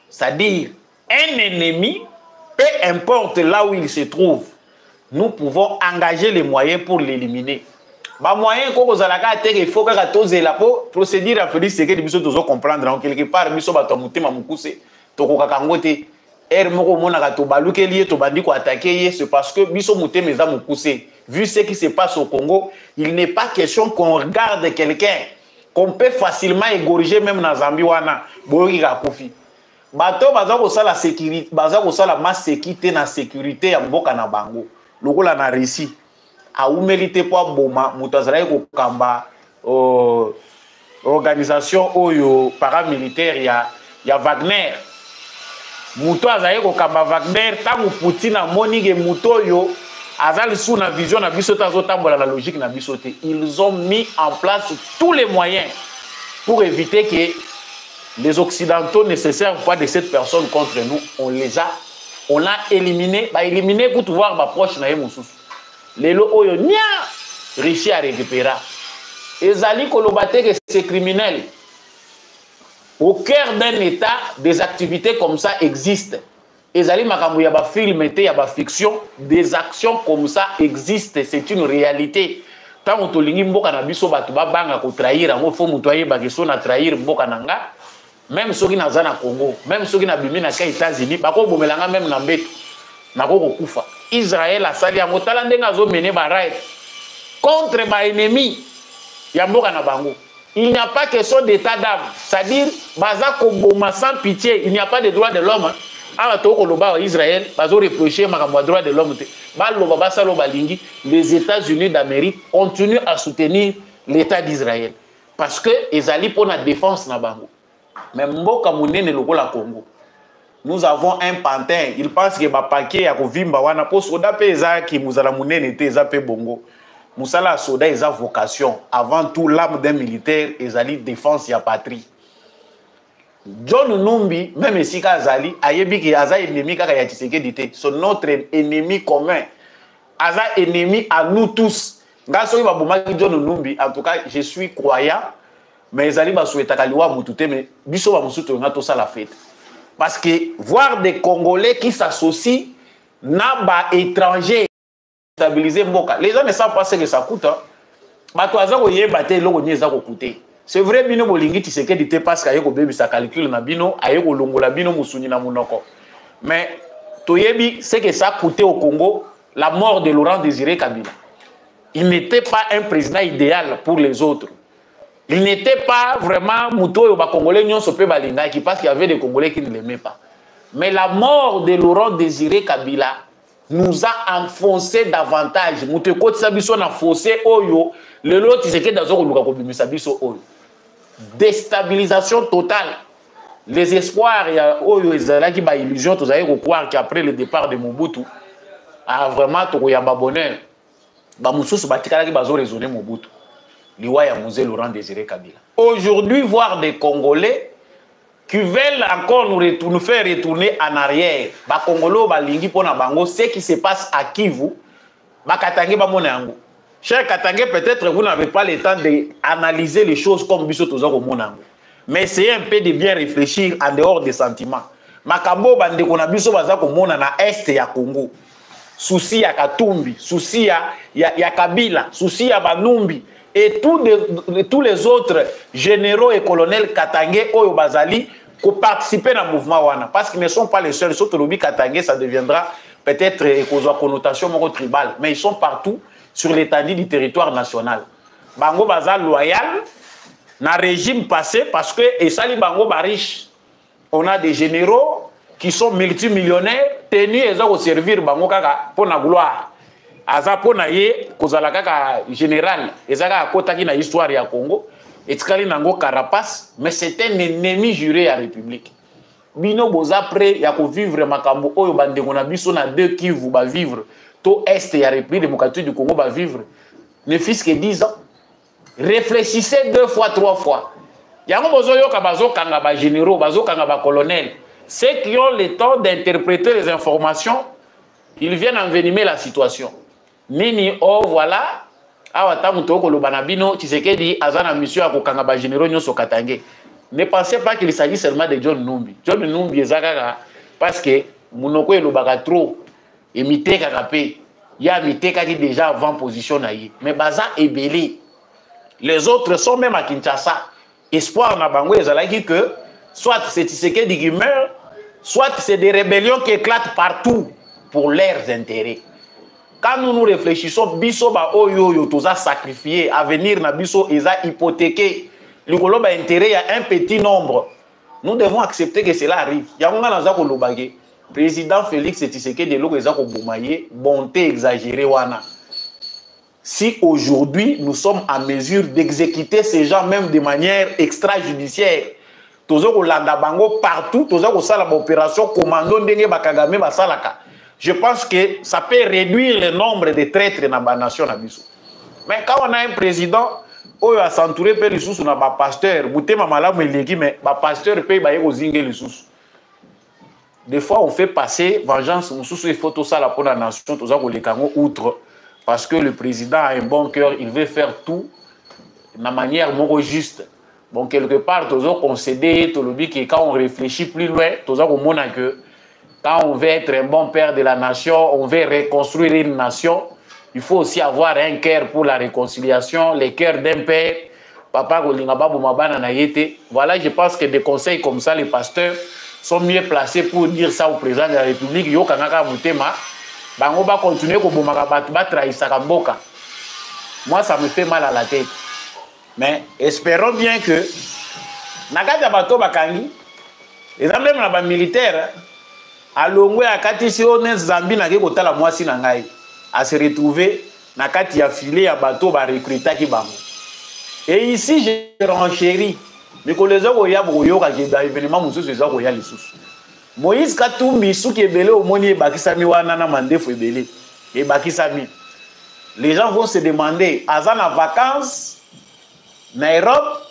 c'est-à-dire un ennemi peu importe là où il se trouve nous pouvons engager les moyens pour l'éliminer ba moyen ko zalaka te il faut que tozela po procédure à Félix Tshisekedi biso tozo comprendre en quelque part biso bato mutema mukuse tokoka kangote moko mona ka to balukeli to bandi ko attaquer c'est parce que biso mutema za mukuse. Vu ce qui se passe au Congo, il n'est pas question qu'on regarde quelqu'un qu'on peut facilement égorger même dans Zambie wana boyoki ka kofi bato baza ko sala sécurité baza ko sala ma sécurité na sécurité ya mboka na bango lokola na Russie a umeli te po boma muto azali ko kamba organisation oyo paramilitaire ya Wagner muto azali ko kamba Wagner tangu Poutine amoni ke muto yo azali sous na vision na biso tazo tambola la logique na biso te. Ils ont mis en place tous les moyens pour éviter que les occidentaux ne se servent pas de cette personne contre nous. On l'a éliminé, bah éliminé pour pouvoir ma proche na yemususu. Lelo oyo nia réussi à récupérer. Ezali kolobate que c'est criminel. Au cœur d'un état, des activités comme ça existent. Ezali makambo ya ba film et ya ba fiction, des actions comme ça existent, c'est une réalité. Tant on tolingi mboka na biso batu ba banga ko trahir, ngo fo muto ayeba ke so na trahir mboka nanga. Même soki na zana Congo, même soki na bimi na ka États-Unis, bako bomelanga même na mbeto. Nako ko kufa. Israël asali yango tala ndenga zo mener ba raid contre ba ennemi ya mboka na bango. Il n'y a pas question d'état d'âme, c'est-à-dire baza ko boma sans pitié, il n'y a pas de droit de l'homme. Alors, Israël, reproché droit de l'homme. Les États-Unis d'Amérique continuent à soutenir l'État d'Israël. Parce que ils allaient pour la défense na bango. Mais mboka munene lokola Congo. Nous avons un pantin. Il pense que paquet ya kovimba wana po soda pe eza ki muzala munene te eza pe bongo. Musala soda eza vocation. Avant tout l'âme d'un militaire ezali défense ya patrie. John Numbi, même si Kazali, ayebi ki aza ennemi kaka ya Tshisekedi te, c'est notre ennemi commun. Aza ennemi à nous tous. Ngaso iba bomaki John Numbi, en tout cas, je suis croyant, mais ezali ba souhaita kaliwa mutute mais biso ba musuto nga to ça la fête. Parce que voir des Congolais qui s'associent na ba étrangers stabiliser mboka. Les gens ne savent pas ce que ça coûte. Bato aza ko yeba te loko nyeza ko coûter. C'est vrai bino bolingi Tshisekedi te parce qu'ayeko bebi sa calcul na bino ayeko longola bino musuni na munoko. Mais toyebi c'est que ça a coûté au Congo la mort de Laurent Désiré Kabila. Il n'était pas un président idéal pour les autres. Il n'était pas vraiment muto yo ba Congolais nyonso pe balinga qui parce qu'il y avait des Congolais qui ne l'aimaient pas. Mais la mort de Laurent Désiré Kabila nous a enfoncé davantage. Muto ko tsabiso na fossé oyo le lot Tshisekedi dazo ko luka ko bimisa biso oyo. Déstabilisation totale. Les espoirs, il y a qui ba illusion, vous allez croire qu'après le départ de Mobutu, a vraiment tout y a bonheur. Ba mususu batikala ki bazo raisonner Mobutu. Liwa ya Mzee Laurent Désiré Kabila. Aujourd'hui, voir des Congolais qui veulent encore nous faire retourner en arrière. Ba Congolo ba lingi pona bango, ce qui se passe à Kivu, ba katange ba monango. Cher Katangé, peut-être vous n'avez pas le temps d'analyser les choses comme Bissot Tozako Monango. Mais essayez un peu de bien réfléchir en dehors des sentiments. Makambo bande kona Bissot Bazako Mona na Est ya Congo. Souci ya Katumbi, souci ya Kabila, souci ya Banumbi. Et tous les autres généraux et colonels Katangé Oyo Bazali qui participent dans le mouvement Wana. Parce qu'ils ne sont pas les seuls. Surtout Lobi Katangé, ça deviendra peut-être une connotation tribale. Mais ils sont partout sur l'étendue du territoire national. Bango Baza loyal, na régime passé, parce que, et sali Bango ba riche, on a des généraux qui sont multimillionnaires, tenus au servir Bango kaka pour la gloire. Aza pour na ye, kozala kaka général, ezaka kotaki na histoire ya Congo, et tkali nango carapace, mais c'est un ennemi juré à la République. Bino boza prêt ya ko vivre makambo oyo bandengo na biso na deux qui vous ba vivre. Tout Est et la République démocratique du Congo va vivre ne fût-ce que 10 ans. Réfléchissez 2 fois, 3 fois. Il y a des généraux, des colonels. Ceux qui ont le temps d'interpréter les informations, ils viennent envenimer la situation. Nini, oh voilà, ne pensez pas qu'il s'agit seulement de John Numbi. John Numbi est parce que Mounoko est le trop. Et Mité Kakapé, il y a Mité qui déjà avant position. Mais Baza est belé. Les autres sont même à Kinshasa. Espoir na bango ezalaki que soit c'est Tshisekedi qui meurt, soit c'est des rébellions qui éclatent partout pour leurs intérêts. Quand nous réfléchissons, biso ba oyo yo toza sacrifié, avenir na biso eza hypothéqué. Le Colombie a intérêt à un petit nombre. Nous devons accepter que cela arrive. Il y a un le président Félix Tshisekedi de bonté exagérée. Si aujourd'hui nous sommes en mesure d'exécuter ces gens même de manière extrajudiciaire, partout, opération commando je pense que ça peut réduire le nombre de traîtres dans la nation. Mais quand on a un président qui a s'entouré par les sous, on a un pasteur, mais pasteur paye les sous. Des fois, on fait passer vengeance, on sous les photos ça pour la nation, outre, parce que le président a un bon cœur, il veut faire tout de manière juste. Bon, quelque part, toujours concéder, que quand on réfléchit plus loin, toujours au monde que quand on veut être un bon père de la nation, on veut reconstruire une nation, il faut aussi avoir un cœur pour la réconciliation, le cœur d'un père. Papa voilà, je pense que des conseils comme ça, les pasteurs sont mieux placés pour dire ça au président de la République. Yo kanaka mutema, bango ba continuer ko bomaka batu ba trahisa mboka. Moi, ça me fait mal à la tête. Mais espérons bien que nakata bato bakangi, les même na ba militaire à longwe akati si on Zambie na ke kotala mwasi na ngai à se retrouver nakati ya filet ya bato ba recruter ki bango. Et ici je renchéris. Mais que les gens voyaient événement Moïse Katumbi souki ebele au moni bakisami wana na mandefo ebele et bakisami. Les gens vont se demander azana vacances na Europe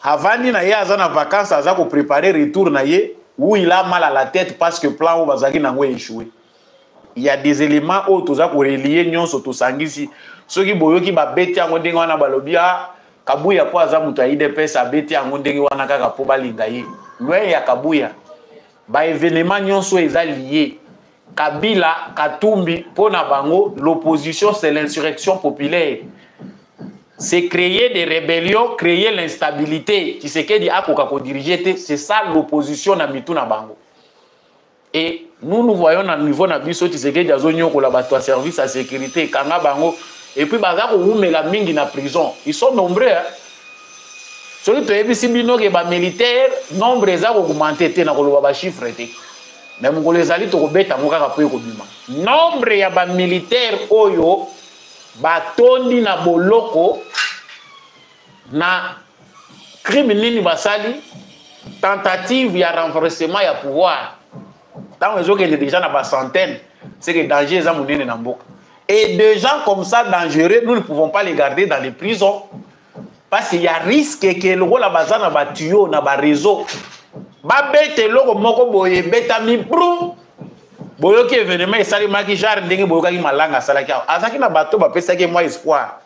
Havani na ye azana vacances azako préparer retour na ye où il a mal à la tête parce que plan où bazaki nango échoué. Il y a des éléments où tozako relier nyonso to sangisi soki boyoki ba beti yango ndenge wana balobia Kabuya po aza mutu ya IDPS abeti yango ndenge wana kaka po balinga ye. Loin ya Kabuya. Ba événement nyonso eza lié. Kabila, Katumbi, pona bango, l'opposition c'est l'insurrection populaire. C'est créer des rébellions, créer l'instabilité. Tshisekedi akoka ko diriger, c'est ça l'opposition na mitu na bango. Et nous voyons à niveau na biso Tshisekedi azonyo ko la bato à service à sécurité kanga bango. Et puis, la mingi na prison. Ils sont nombreux. Celui qui est ici, militaire, nombre est augmenté. Il y a des chiffres. Mais les alliés sont nombre de militaires oyo batondi na boloko na crime nini basali tentative ya renversement ya pouvoir. Tant que les déjà na centaines, c'est que danger est amonné na mboka. Et des gens comme ça dangereux, nous ne pouvons pas les garder dans les prisons. Parce qu'il y a risque que le rôle bazan na ba tuyau na ba réseau. Ba bete loko moko boye beta mi brou. Boyo ki événement esali maki jar ndenge boyo ki malanga salaki. Azaki na bato ba pesa ki moi espoir.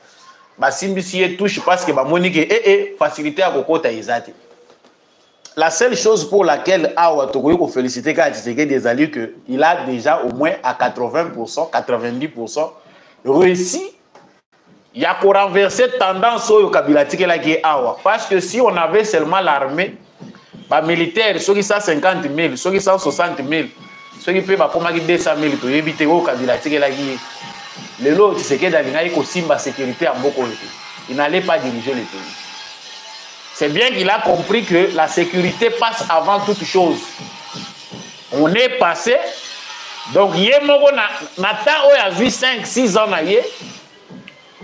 Ba simbisi touche parce que ba monique facilité à kokota ezati. La seule chose pour laquelle Awa Tokoyo ko féliciter Tshisekedi des alliés que il a déjà au moins à 80%, 90% réussi. Il y a pour renverser tendance au Kabila Tikela qui est Awa. Parce que si on avait seulement l'armée, les militaires, ceux qui sont 50 000, ceux qui sont 60 000, ceux qui peuvent pas 200 000 pour éviter au Kabila Tikela qui est. Le lot Tshisekedi a dit que sécurité en beaucoup. Il n'allait pas diriger le pays. C'est bien qu'il a compris que la sécurité passe avant toute chose. On est passé. Donc, il y a 5-6 ans. Il y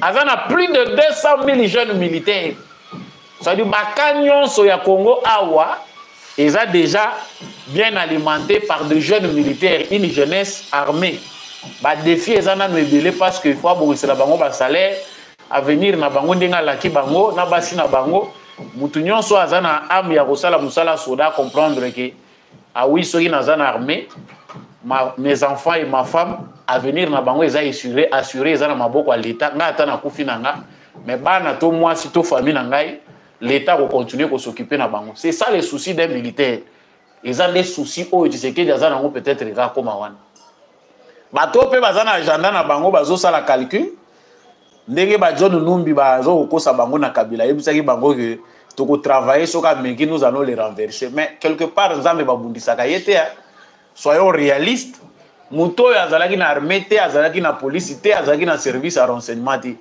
a plus de 200 000 jeunes militaires. C'est-à-dire que le Congo Awa est déjà bien alimenté par de jeunes militaires, une jeunesse armée. Le défi est parce qu'il faut avoir un salaire à venir na bango ndenga laki bango na basi na bango. Moutounion soit azana âme ya kosala musala soda comprendre que ah oui soki nazana armée mes enfants et ma femme à venir na bango eza assuré eza na maboko à l'état nga ata na kufi na nga mais bana to moi si to famille na ngai l'état va continuer à s'occuper na bango. C'est ça les soucis des militaires. Ils ont des soucis où tu sais que azana ngo peut-être les gars comme awana bato pe bazana agenda na bango bazo sala calcul. Ndenge ba John Numbi bazo kosa bango na Kabila yebisaki bango que toko travailler soka mengi nous allons les renverser mais quelque part nzambe babundisaka yete soyons réalistes muto azalaki na armée te azalaki na police te azalaki na service à renseignement te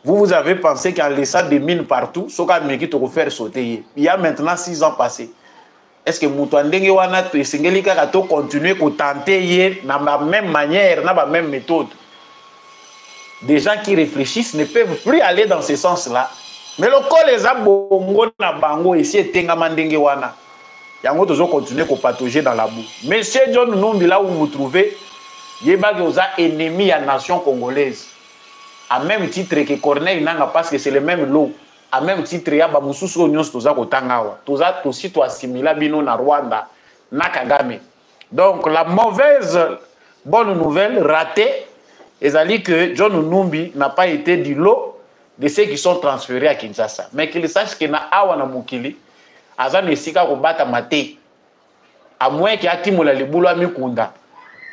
Vous avez pensé qu'en laissant des mines partout, ce qu'on a te faire sauter. Il y a maintenant 6 ans passés. Est-ce que Moutouandenge wana to esengeli kaka to continuer ko tenter na la même manière, na la même méthode? Des gens qui réfléchissent ne peuvent plus aller dans ce sens-là. Mais le col les a bongo na bango ici et tenga mandenge wana. Yango tozo continuer ko patauger dans la boue. Monsieur John Numbi, là où vous vous trouvez, yeba que vous êtes ennemi à la nation congolaise. À même titre que Corneille Nanga, parce que c'est le même lot. À même titre, il y a des gens qui sont Tangawa. Tous aussi to assimila bino na Rwanda, na Kagame. Donc la mauvaise bonne nouvelle ratée, c'est que John Numbi n'a pas été du lot de ceux qui sont transférés à Kinshasa. Mais qu'il sache que na awa na mukili, azan esika ko bata mate. À moins qu'il y a Timola le boulot à Mikunda.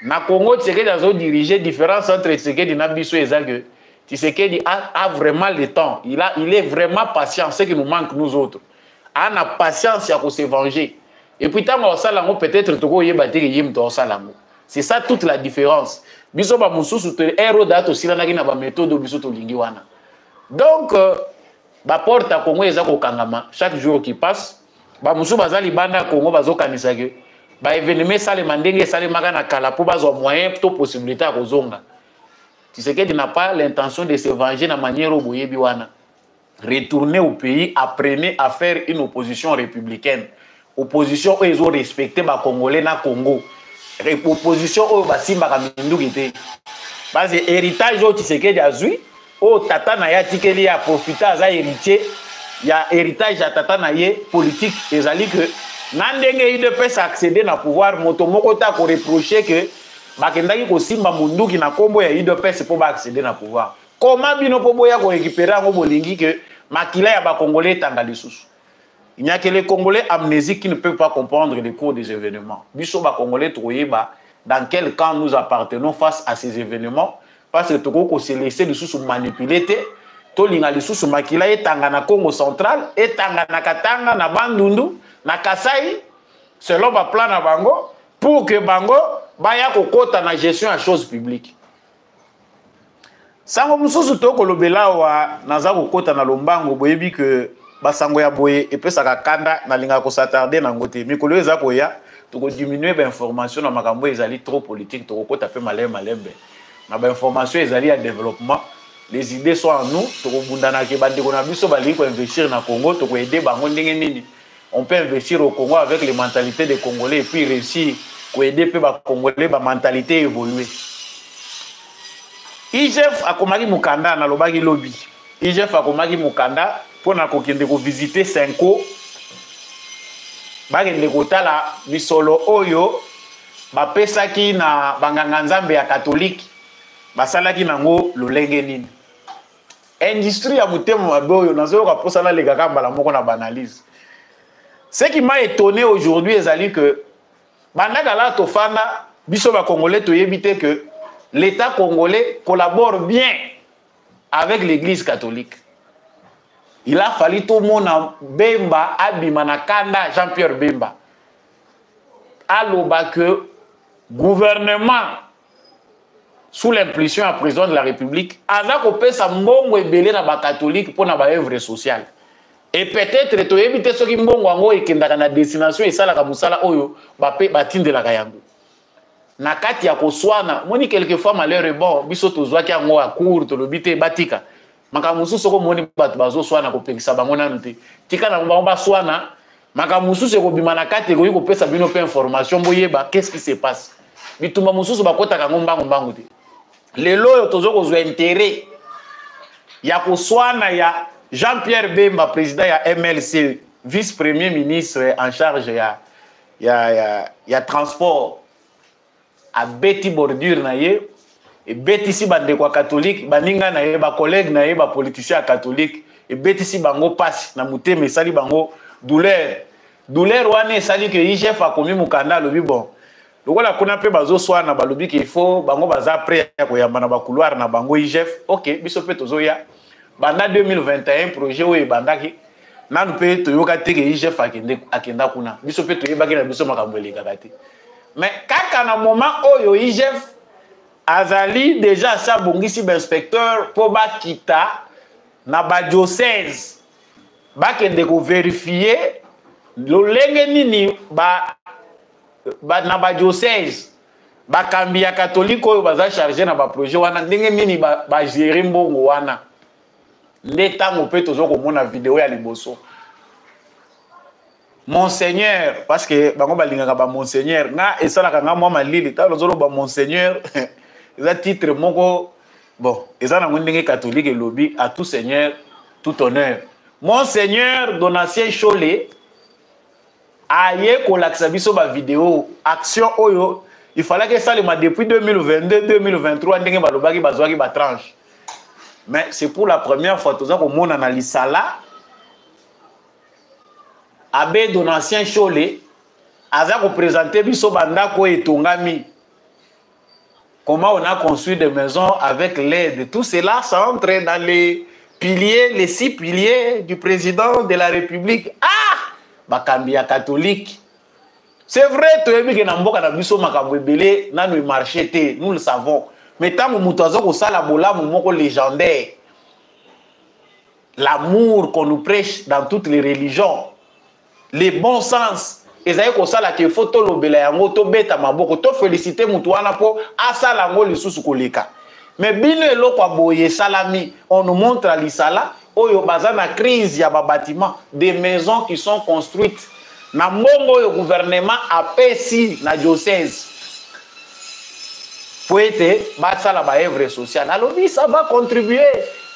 Na Congo, Tshisekedi a dirigé différents centres de Tshisekedi na biso ezage. Tshisekedi a vraiment le temps. Il est vraiment patient. Ce qui nous manque, nous autres. On a patience à se venger. Et puis, peut-être c'est ça toute la différence. Donc, la porte à Congo est chaque jour qui passe. Événement, ça les mandenge, ça les magana kala pour bazo moyen pour possibilité à Kozonga. Tshisekedi n'a pas l'intention de se venger de la manière où Boye Biwana. Retourner au pays, apprenez à faire une opposition républicaine. Opposition où ils ont respecté les Congolais dans le Congo. Opposition où ils ont respecté parce que l'héritage où Tshisekedi a eu, où Tata Naya Tikeli a profité à héritier, il y a héritage à Tata Naya politique. C'est-à-dire que Nandenge IDPS accéder à pouvoir, Motomoko ta ko reprocher que bakendaki ko simba munduki na kombo ya IDPS pour accéder na pouvoir. Comment bino po boya ko récupérer ngo bolingi que makila ya ba Congolais tanga lisusu. Il n'y a que les Congolais amnésiques qui ne peuvent pas comprendre les cours des événements. Biso ba Congolais troyeba dans quel camp nous appartenons face à ces événements parce que toko se laisser lisusu manipuler te to linga lisusu makila etanga na Congo central etanga na Katanga na Bandundu na Kasai selon ba plan na bango pour que bango baya kokota na gestion à choses publiques. Sango mususu to kolobela wa naza kokota na lombango boyebi que basango ya boye epesaka kanda na linga ko s'attarder na ngote mikolo eza koya to ko diminuer ba information na makambo ezali trop politique to kokota pe malembe na ba information ezali ya développement. Les idées sont en nous to ko bundana ke bande ko na biso bali ko investir na Congo to ko aider bango ndenge nini. On peut investir au Congo avec les mentalités des Congolais et puis réussir à aider les Congolais, la mentalité évoluer. IGF a komaki mukanda na lobaki lobby. IGF a komaki mukanda pour na kokende ko visiter Senko. Bagende kotala bisolo oyo bapesaki na banganga nzambe ya catholique basalaki nango lolenge nini. Industrie ya mutemo mabe oyo nazo ka posala le kaka mbala moko na banalise. Ce qui m'a étonné aujourd'hui, c'est que Bandagala Tofana, Bisoba Congolais, tu éviter que l'État congolais collabore bien avec l'Église catholique. Il a fallu tout le monde Bemba, Abimanakanda, Jean-Pierre Bemba. Alors que gouvernement sous l'impulsion à président de la République, a coupé sa mbongo et belé na ba catholique pour na ba œuvre sociale. Et peut-être to éviter ce qui mbongo ngo ekendaka na destination et sala ka musala oyo ba pe batinde la kayango. Na kati ya koswana, moni quelquefois malheur bon, biso tozwa ki ngo a court to lobite batika. Makamusu soko moni batu bazo swana ko pekisa bango nanu te. Tika na ba swana, makamusu se ko bima na kati ko yiko pesa bino pe information boyeba qu'est-ce qui se passe. Bitumba mususu bakota ka ngombango mbango te. Lelo yo tozo ko zwa intérêt ya koswana ya Jean-Pierre Bemba, président ya MLC, vice-premier ministre en charge ya transport, a beti bordure na ye, et beti si bande kwa catholique, baninga na ye, ba collègue na ye, ba politicien catholique, et beti si bango passe na muteme sali bango douleur. Douleur wane sali que IGF a commis mukanda lobi bon. Lokola kuna pe bazo swana ba lobi qu'il faut bango baza prêt ya koyamba na ba couloir na bango IGF. OK, biso pe tozoya. Banda 2021 projet oyo bandaki nanu pe toyoka teke IGF akenda kuna biso pe toyebaki na biso makambo elekaka te mais kaka na moment oyo IGF azali déjà sa bongisi ba inspecteur po bakita na ba diocèse bakende ko vérifier lolenge nini na ba diocèse bakambi ya catholique oyo baza chargé na ba projet wana ndenge nini ba gérer mbongo wana nde tango pe tozo komona vidéo ya liboso Monseigneur, parce que bango balingaka ba Monseigneur nga esalaka nga mwa malili ta lozolo ba Monseigneur eza titre moko bon eza na ndenge catholique lobby à tout Seigneur tout honneur. Monseigneur Donatien Cholé aye kolakisa biso ba vidéo action oyo il fallait que ça le depuis 2022 2023 ndenge balobaki bazwaki ba tranche mais c'est pour la première fois toza ko mona na lisala Abbé Donatien Cholé aza ko présenter biso bandako etongami. Comment on a construit des maisons avec l'aide. Tout cela, ça entre dans les piliers, les 6 piliers du président de la République. Ah! Bakambia catholique. C'est vrai, tu as vu que Namboka na biso makambo ebele na nous marché, nous le savons. Mais tant que mutazo ko sala bola moko légendaire. L'amour qu'on nous prêche dans toutes les religions. Les bons sens. Ezaïe ko sala ke photo lobela yango to beta maboko to féliciter mutu wana po asala ngo lisusu koleka. Mais bino eloko aboye salami, on nous montre à l'isala oyo baza na crise ya ba bâtiment, des maisons qui sont construites. Na mbongo yo gouvernement apesi na diocèse. Pour être basala ba œuvre sociale. Alors oui, ça va contribuer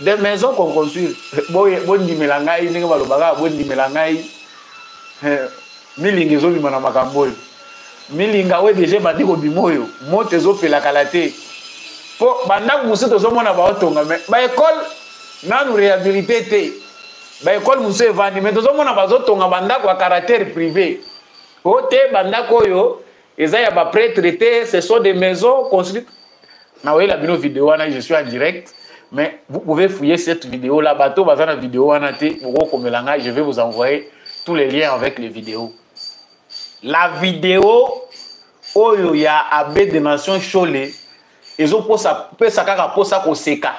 des maisons qu'on construit. Bondi melangai ninga balobaga bondi melangai. Milinga ezobima na makambo oyo milinga we deje bandi kobima oyo moto ezopelaka la te po bandako mosusu tozomona baotonga me baekole nanu réhabilité te baekole mosusu evandi me tozomona bazotonga bandako ya caractère privé o te bandako oyo eza ya baprêtre te ce sont des maisons construites naoyela bino vidéo wana je suis en direct mais vous pouvez fouiller cette vidéo là bato baza na vidéo wana te bokokomela ngai je vais vous envoyer tous les liens avec les vidéos. La vidéo oyo ya Abbé Donatien Cholé ezo posa pesa kaka posa ko seka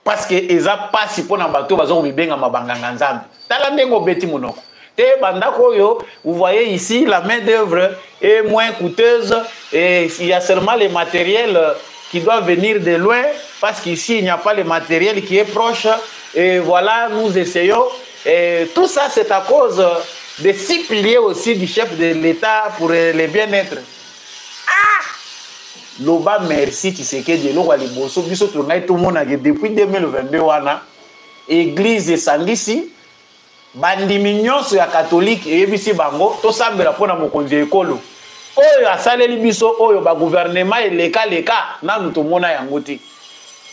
parce que eza pasi pona bato bazo bibenga mabanganga nzambe tala ndengo beti monoko te bandako oyo vous voyez ici la main d'œuvre est moins coûteuse et il y a seulement les matériels qui doivent venir de loin parce qu'ici il n'y a pas le matériel qui est proche et voilà nous essayons. Et tout ça, c'est à cause des 6 piliers aussi du chef de l'État pour le bien-être. Ah! Loba merci, tu sais que Dieu l'a liboso, biso tout le monde depuis 2022 wana, église sangisi, bandi mignon sur la catholique et bisi bango, to sambela pona mokonzi ekolo. Oyo asaleli biso oyo ba gouvernement eleka na nous mona yango te.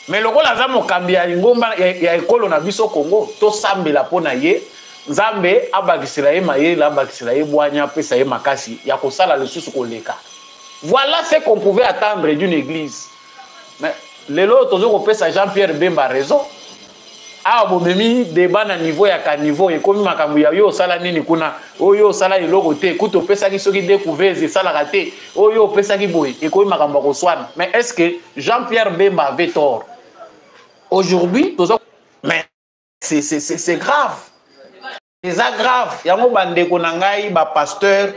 Mais le rôle de mokambi ya ngomba ya ekolo na biso Congo to sambela pona ye nzambe abakisila ye mayela abakisila ye bwanya pesa ye makasi ya kosala lisusu koleka. Voilà ce qu'on pouvait attendre d'une église. Mais lelo tozo ko pesa Jean-Pierre Bemba raison. Ah bomemi débat na niveau ya ka niveau ekomi makambo ya yo sala nini kuna oyo sala eloko te kuto pesa ki soki découverte sala raté oyo pesa ki boy ekomi makambo ko swana. Mais est-ce que Jean-Pierre Bemba avait tort? Aujourd'hui, mais c'est grave. C'est grave. Yango bandeko na ngai ba pasteur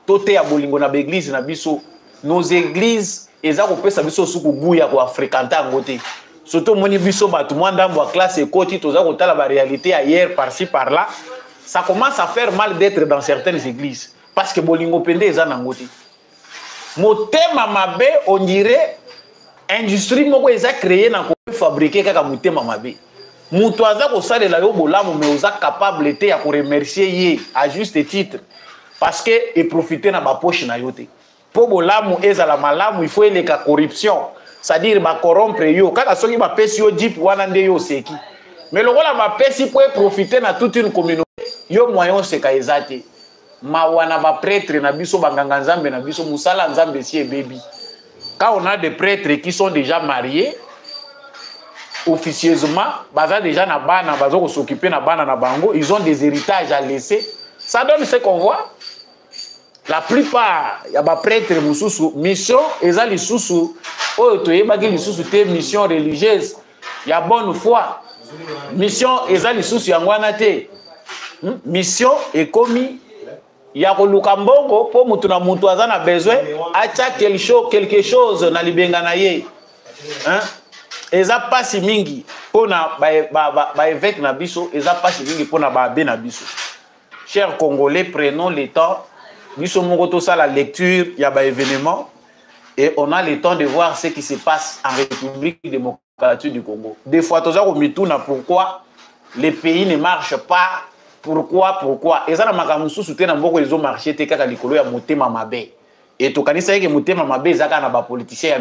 toté ya bolingo na église na biso. Nos églises eza ko pesa biso suku buya ko fréquenter ngote. Surtout moni biso batu mwanda mwa classe ekoti toza ko tala ba réalité ailleurs par-ci par-là. Ça commence à faire mal d'être dans certaines églises parce que bolingo pende eza na ngote. Motema mabe on dirait industrie moko eza créé na ko fabriquer kaka motema mabe. Mutu aza ko salela yo bolamu mais oza capable te ya ko remercier ye à juste titre parce que et profiter na ba poche na yo te. Po bolamu ezala malamu il faut eleka corruption, c'est-à-dire ba corrompre yo kaka soki ba pesi yo jeep wana nde yo seki. Mais lokola ba pesi pour profiter na toute une communauté yo moyen seka ezate. Ma wana ba prêtre na biso banganga nzambe na biso musala nzambe si baby. Quand on a des prêtres qui sont déjà mariés, officieusement, baza déjà na bana, bazo s'occuper na bana na bango, ils ont des héritages à laisser. Ça donne ce qu'on voit. La plupart, il y a des prêtres mususu, mission, eza lisusu, oyo toyeba ki lisusu te mission religieuse, il y a bonne foi. mission eza lisusu yango wana te. Mission ekomi ya koluka mbongo po mutu na mutu aza na besoin acha quelque chose na libenga na ye. Eza pasi mingi pona ba évêque na biso, eza pasi mingi pona ba abbé na biso. Chers Congolais, prenons le temps. Nous sommes à la lecture, il y a des événements et on a le temps de voir ce qui se passe en République démocratique du Congo. Des fois, tu as pourquoi les pays ne marchent pas, pourquoi. Et ça, ils ont marché, ils ont monté Mamabé. Et tu sais que monté Mamabé, c'est un politicien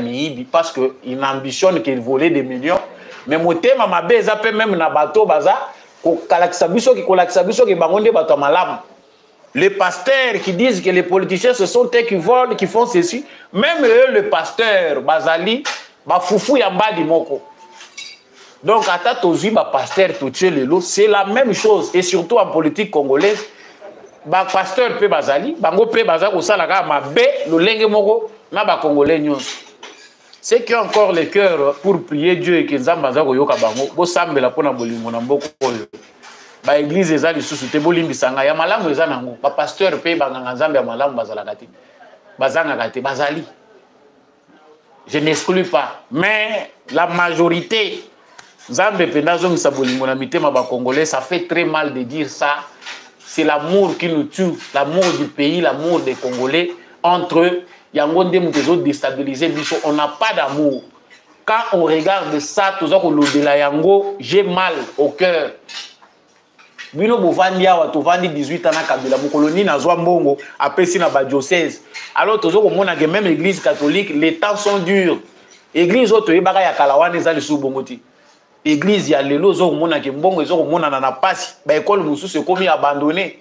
parce qu'il ambitionne qu'il volait des millions. Mais monté Mamabé, ça peut même un bateau, les pasteurs qui disent que les politiciens ce sont eux qui volent, qui font ceci, même eux, le pasteur Bazali, Bafoufou Yamba di Moko. Donc, à ta tozi, pasteur c'est la même chose. Et surtout en politique congolaise, pasteur P Bazali, Bango P Bazali, Osalaga, Mabe, le Lenge Moko, na Congolais Nyons. Ceux qui ont encore le cœur pour prier Dieu et qui ont Bazali, Yoka Bango, Bo Sambe la Pona Bolingo, Namboko. Ba église eza lisusu te bolimbisanga ya malamu eza nango ba pasteur pe banganga nzambe ya malamu bazalaka te bazanga te bazali. Je n'exclus pas, mais la majorité nzambe penda zongisa bolingo na mitema ba congolais, ça fait très mal de dire ça. C'est l'amour qui nous tue, l'amour du pays, l'amour des Congolais entre eux. Yango nde mutezo déstabiliser biso, on n'a pas d'amour. Quand on regarde ça, tout ça ko lobela yango, j'ai mal au cœur. Bino bovandi awa tovandi 18 ans na Kabila mukoloni na zwa mbongo apesi na ba diocèse. Alors tozo komona que même église catholique les temps sont durs. Église oto yebaka ya kalawana eza lisu bongoti. Église ya lelo zo komona ke mbongo ezo komona na pasi ba école mususu ekomi abandonné.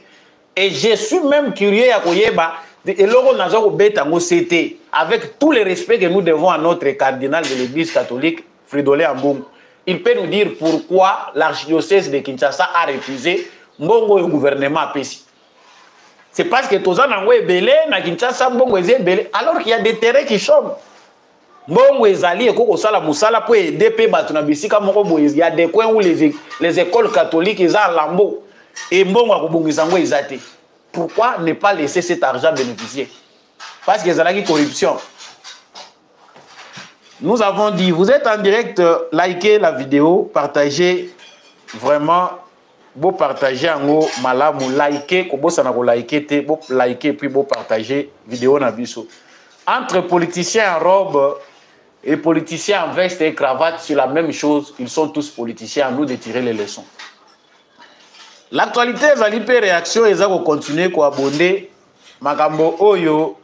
Et je suis même curieux ya koyeba eloko na zo kobeta ngo CT avec tout le respect que nous devons à notre cardinal de l'église catholique Fridolin Ambongo. Il peut nous dire pourquoi l'archidiocèse de Kinshasa a refusé Mbongo et le gouvernement Pessi. C'est parce que tous les gens est belé, na Kinshasa Mbongo est belé, alors qu'il y a des terrains qui chôment. Mbongo est allé et Koko Sala Moussala pour aider Batuna Bissika Moko. Il y a des coins où les écoles catholiques sont en lambeau et Mbongo a Kobongizango est athée. Pourquoi ne pas laisser cet argent bénéficier? Parce qu'il y a la corruption. Nous avons dit, vous êtes en direct, likez la vidéo, partagez, vraiment, vous partagez en haut, malamu, likez, vous likez, puis vous partagez vidéo na biso. Entre politiciens en robe et politiciens en veste et cravate, c'est la même chose, ils sont tous politiciens, à nous de tirer les leçons. L'actualité, les réactions, ils vont continuer à abonder, Makambo Oyo,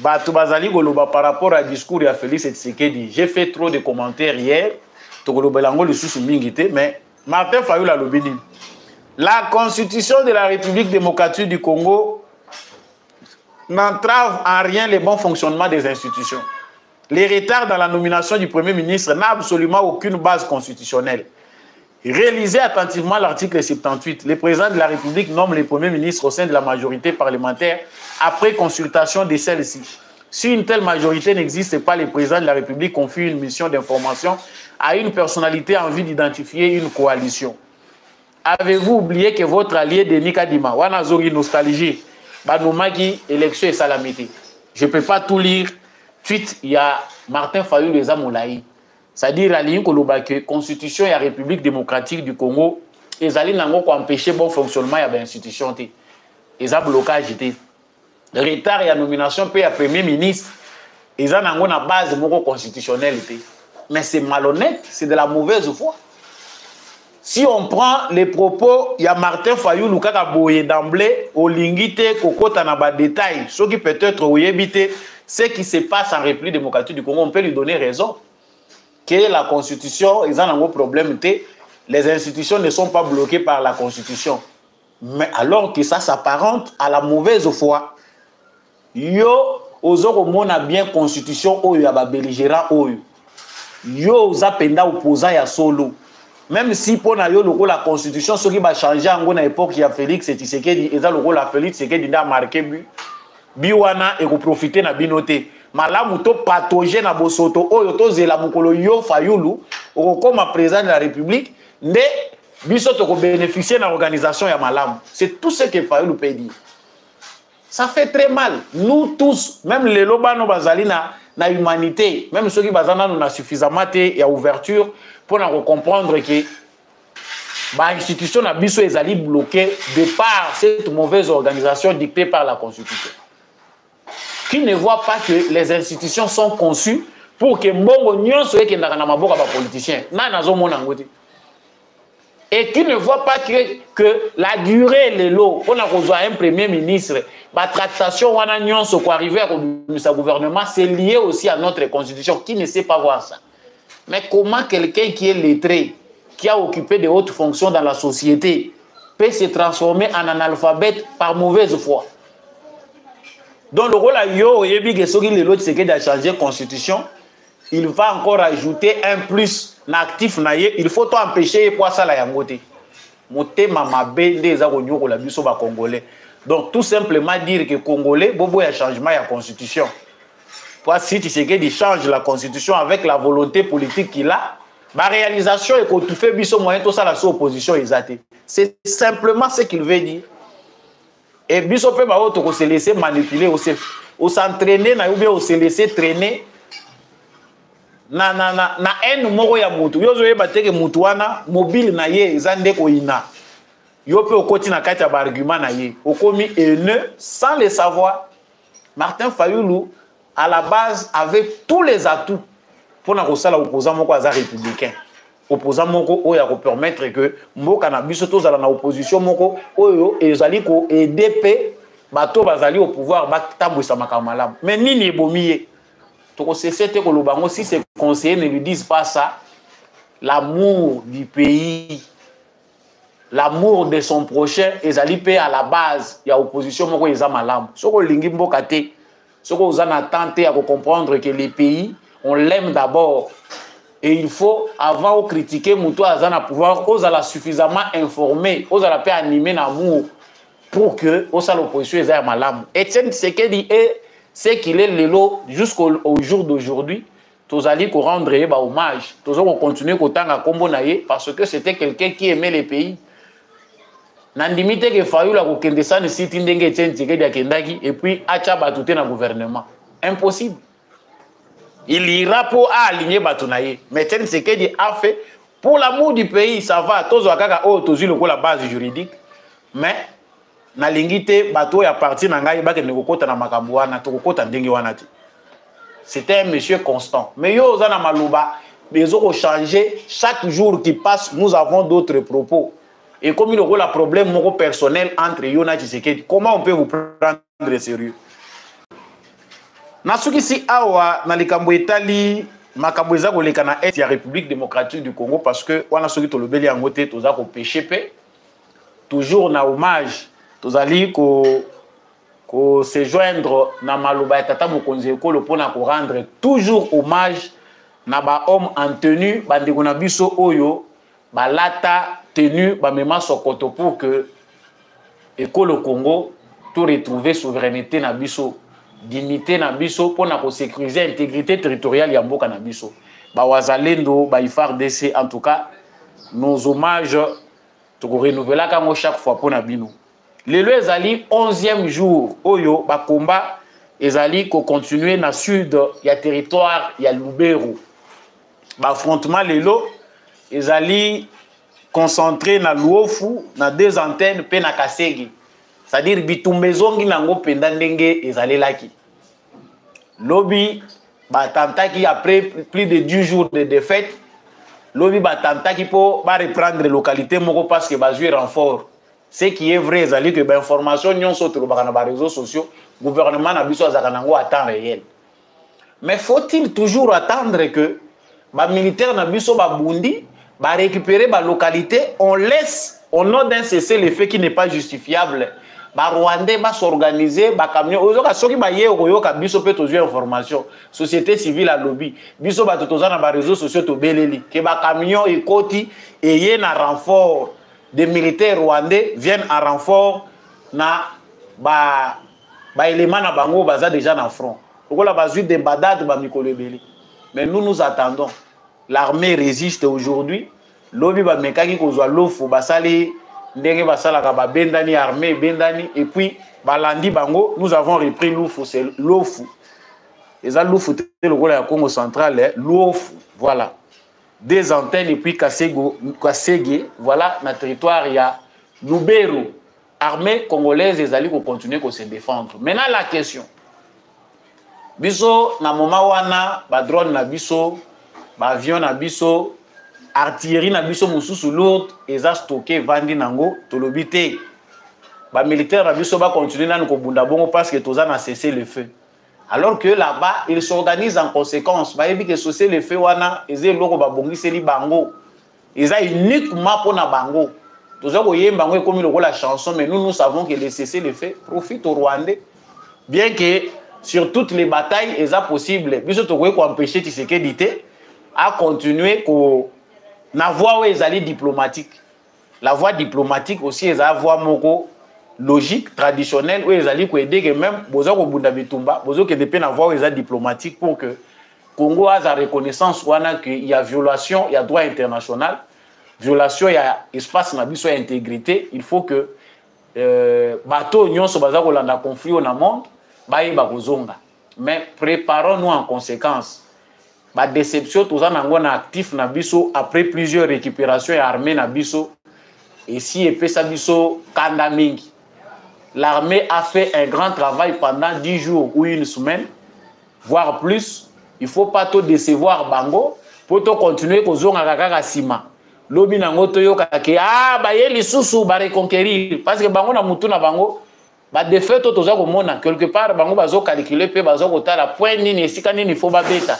par rapport au discours de Félix Tshisekedi, j'ai fait trop de commentaires hier. Mais Martin Fayulu a l'obéni. La constitution de la République démocratique du Congo n'entrave en rien le bon fonctionnement des institutions. Les retards dans la nomination du Premier ministre n'ont absolument aucune base constitutionnelle. Réalisez attentivement l'article 78. Le président de la République nomme le Premier ministre au sein de la majorité parlementaire après consultation de celle-ci. Si une telle majorité n'existe pas, le président de la République confie une mission d'information à une personnalité en vue d'identifier une coalition. Avez-vous oublié que votre allié Denis Kadima, Wanazori nostalgie, Banoumaki, élection et salamité? Je ne peux pas tout lire. Tweet, il y a Martin Fayulu et Zamoulaï. C'est-à-dire que la Constitution et la République démocratique du Congo, ils allaient empêcher le bon fonctionnement de l'institution. Ils ont blocage. Le retard et la nomination pour le Premier ministre, ils ont une base constitutionnelle. Mais c'est malhonnête, c'est de la mauvaise foi. Si on prend les propos, il y a Martin Fayulu qui a boyé d'emblée, au lingité, kokota na ba détail, ce qui peut-être ouébité, ce qui se passe en République démocratique du Congo, on peut lui donner raison. Que la Constitution, ils ont un gros problème. Les institutions ne sont pas bloquées par la Constitution. Mais alors que ça s'apparente à la mauvaise foi, yo, ozoko mona bien Constitution, oyo ya ba belligérant oyo. Yo, ozapenda opposant ya solo. Même si pour la Constitution, ce qui va changer en l'époque, il y a Félix Tshisekedi, et ça, la Félix Tshisekedi a marqué Biwana et vous profitez na binoté. malamu to patauger na bosoto oyo to zela mukolo yo Fayulu okoma président de la République nde biso to ko bénéficier na organisation ya malamu. C'est tout ce que Fayulu peut dire. Ça fait très mal. Nous tous, même les lobano bazali na humanité, même ceux qui bazana nous na suffisamment ya ouverture pour nous comprendre que ba institution na biso ezali bloquée de par cette mauvaise organisation dictée par la Constitution. Qui ne voit pas que les institutions sont conçues pour que mbongo nyonso ekendaka na maboka ba politiciens. Na nazo mona ngoti. Et qui ne voit pas que la durée les lots, on a reçu un premier ministre, la tractation on a nyonso ko arriver à sa gouvernement, c'est lié aussi à notre constitution. Qui ne sait pas voir ça? Mais comment quelqu'un qui est lettré, qui a occupé de hautes fonctions dans la société, peut se transformer en analphabète par mauvaise foi? Donc le rôle à yo, c'est qu'il a changé la constitution, il va encore ajouter un plus actif naïe, il faut empêcher pour ça la yangote. Moté mama be des agonyo la biso ba congolais. Donc tout simplement dire que congolais bobo ya changement ya constitution. Pour si tu sais qu'il change la constitution avec la volonté politique qu'il a, ma réalisation est que tu fais biso moyen tout ça la sous opposition exaté. C'est simplement ce qu'il veut dire. Et biso peut ba auto se laisser manipuler ou s'entraîner na ou bien se laisser traîner na en moko ya mutu yozo yeba teke mutu wana mobile na ye ezande ko ina yo pe okoti na kati ya ba argument na ye okomi haineux sans le savoir. Martin Fayulu à la base avait tous les atouts pour na kosala opposant moko aza républicain, opposant moko oyo ko permettre que mboka na biso tozala na opposition moko oyo ezali ko EDP bato bazali au pouvoir batambwisa makamalamu. Mais nini ebomiye si ces conseillers ne lui disent pas ça, l'amour du pays, l'amour de son prochain, ils allaient à la base, il y a opposition, ils ont malam. Ce qu'on lingi mbokate, ce qu'on a tenté à comprendre que les pays, on l'aime d'abord. Et il faut, avant de critiquer, Moutou Azana pouvoir, on a suffisamment informé, on a pu animer l'amour pour que l'opposition ait malam. Etienne Tshisekedi est c'est qu'il est le lot jusqu'au jour d'aujourd'hui, tous allez rendre hommage, tous allons continuer à combo parce que c'était quelqu'un qui aimait les pays. Nandimite que Fayulu a kokende sa ne siti ndenge Etienne Tshisekedi akendaki et puis acha batute na gouvernement. Impossible. Il ira pour aligner batunaye. Mais Etienne Tshisekedi a fait pour l'amour du pays, ça va. Tous akaka o tozi loko la base juridique, mais na lingite bato ya parti na ngai ba ke nekokota na makambo wana tokokota ndenge wana ti. C'était un monsieur constant. Mais yo za na maluba bezo ko changer chaque jour qui passe, nous avons d'autres propos. Et comme il y a un problème personnel entre yo na Tshisekedi, comment on peut vous prendre sérieux? Na suki si awa na likambo etali makambo eza ko leka na est ya République démocratique du Congo parce que wana soki to lobeli yango te toza ko péché pe toujours na hommage tozali ko se joindre na maloba ya tata mokonzi ekolo pona ko rendre toujours hommage na ba homme en tenue bandeko na biso oyo balata tenue ba mema sokoto pour que ekolo Congo tout retrouver souveraineté na biso, dignité na biso pona ko sécuriser intégrité territoriale ya mboka na biso. Ba wazalendo ba FARDC en tout cas nos hommages to ko renouveler kango chaque fois pona bino. Les lois ezali 11e jour oyo ba combat ezali ko continuer na sud ya territoire ya Lubero. Ba affrontement lelo ezali concentré na Luofu na deux antennes pe na Kasegi. C'est-à-dire bitumbezongi nango penda ndenge ezali laki. Lobi batantaki après plus de 10 jours de défaite. Lobi batantaki po ba reprendre localité moko parce que ba jouer renfort. Ce qui est vrai, c'est que l'information n'y sont sur les réseaux sociaux, le gouvernement n'a besoin à temps réel. Mais faut-il toujours attendre que les militaires n'a besoin de récupérer la localité, on laisse, on a d'un cesser le fait qui n'est pas justifiable. Les Rwandais va s'organiser, les camions, ceux qui ont des informations, société civile à lobby, les réseaux sociaux, que les camions et côté et un renfort. Des militaires rwandais viennent en renfort na ba élément na bango baza déjà na front. lokola bazui de badade ba mikolo ebele. Mais nous attendons. L'armée résiste aujourd'hui. Lobi ba mekaki kozwa lofu basali ndenge basalaka ba bendani armée bendani et puis balandi bango nous avons repris lofu c'est lofu. Et ça lofu te lokola ya Congo central lofu voilà. Des antennes et puis Kasege voilà na territoire ya Lubero. Armée congolaise ezali ko continuer ko se défendre. Maintenant la question. Biso na moment wana ba drone na biso, ba avion na biso, artillerie na biso mususu lourde eza stocké vandi nango tolobi te. Ba militaire na biso ba continuer na ko bunda bongo parce que toza na cesser le feu. Alors que là-bas ils s'organisent en conséquence. Ba yebi que cesser le feu wana eze loko ba bongiseli bango. Eza uniquement pour na bango. Toza ko yemba ngo ekomi loko la chanson mais nous savons que le cesser le feu profite au Rwandais. Bien que sur toutes les batailles, il est possible. Biso tokoki ko empêcher Tshisekedi te à continuer na voie où ils allaient diplomatique. La voie diplomatique aussi est la voie moko logique traditionnelle où ils allaient ko aider que même bozo ko bunda bitumba, bozo ke dépend na voie où ils allaient diplomatique pour que Congo a sa reconnaissance wana que il y a violation, il y a droit international, violation, il y a espace na biso intégrité, il faut que bateau nyonso baza ko landa conflit au monde. Mais préparons-nous en conséquence. La déception, tout ça, on actif na biso après plusieurs récupérations armées na biso. Et si et ça biso kandamingi. L'armée a fait un grand travail pendant 10 jours ou une semaine, voire plus. Il ne faut pas tout décevoir bango pour tout continuer ko zonga kaka sima. Lobi nango toyo kake ba ye lisusu ba reconquérir parce que bango na mutu na bango. Ba défaite toza ko mona quelque part bango bazo calculer pe bazo kotala point nini esika nini faut ba beta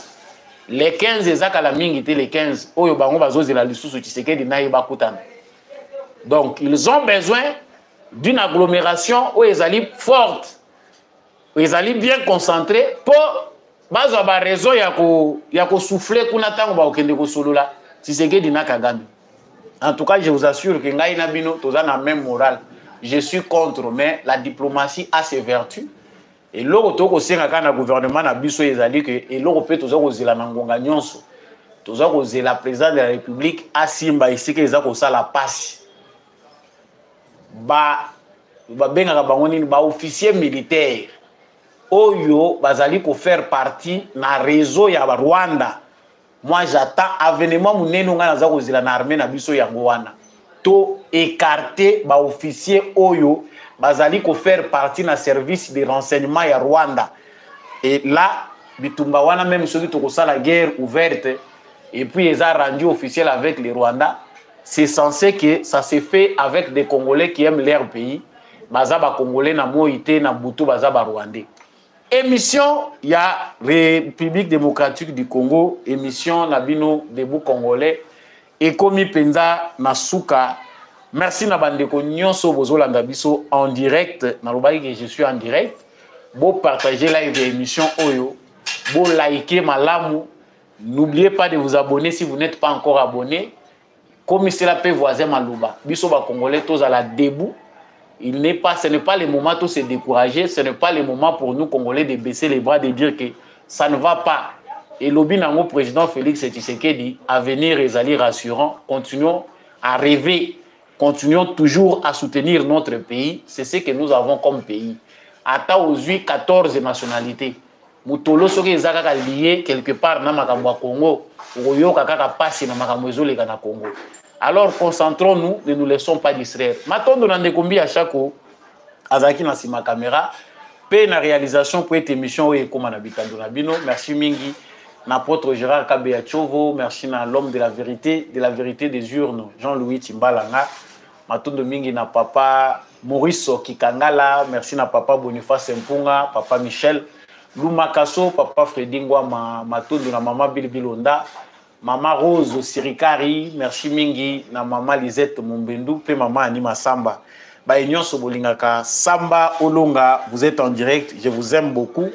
les 15 ezaka la mingi te les 15 oyo bango bazo zela lisusu Tshisekedi na yeba kutana. Donc ils ont besoin d'une agglomération où ils allaient forte, où ils allaient bien concentrés pour bazo ba raison ya ko souffler kuna tango ba okende ko solola Tshisekedi na Kagame. En tout cas je vous assure que ngai na bino toza na même morale. Je suis contre, mais la diplomatie a ses vertus. Et l'autre, aussi, quand le gouvernement a dit que et l'Europe, tous la nangonga nyonso, tous la présidente de la République a simba ici que les la passe. Ba officier militaire, oyo bazali ko faire partie na réseau ya Rwanda. Moi j'attends avènement munene nga naza ko zela na armée na biso yango wana. To écarter ba officier oyo bazali ko faire partie na service de renseignement ya Rwanda. Et là bitumba wana même ceux qui to la guerre ouverte et puis ils ont rendu officiel avec les Rwandais, c'est censé que ça se fait avec des Congolais qui aiment leur pays. Baza ba Congolais na moité na butu baza ba Rwandais. Émission ya République démocratique du Congo, émission Nabino debout congolais. Et komi penza na suka. Merci na bandeko nyonso bozolanda biso en direct. Na lobaki que je suis en direct. Bo partager live émission oyo. Bo liker malamu. N'oubliez pas de vous abonner si vous n'êtes pas encore abonné. Comme cela peut voisin maluba. Biso ba congolais tous à la debout. Ce n'est pas le moment de se décourager. Ce n'est pas le moment pour nous congolais de baisser les bras, de dire que ça ne va pas. Et le président Félix Tshisekedi, à venir et aller rassurant, continuons à rêver, continuons toujours à soutenir notre pays. C'est ce que nous avons comme pays. Ata aux 14 nationalités. Moutolo soki ezaka lié quelque part na makambo ya Congo, oyoka kaka pasi na makambo ezoleka na Congo. Alors concentrons-nous, ne nous laissons pas distraire. Matondo na ndekombi à chaque azaki na sima caméra, pe na réalisation pour cette émission et comme na bitando na bino. Merci mingi. N'apôtre Gérard Kabea Chovo, merci à l'homme de la vérité des urnes, Jean-Louis Timbalanga, Matondo Mingi na papa Maurice Kikangala, merci na papa Boniface Mpunga, papa Michel Lumakaso, papa Fredingwa Matondo na maman Bilbilonda, maman Rose Sirikari, merci Mingi na maman Lisette Mumbendu, pe maman Anima Samba. Baignon Sobolingaka, Samba Olonga, vous êtes en direct, je vous aime beaucoup.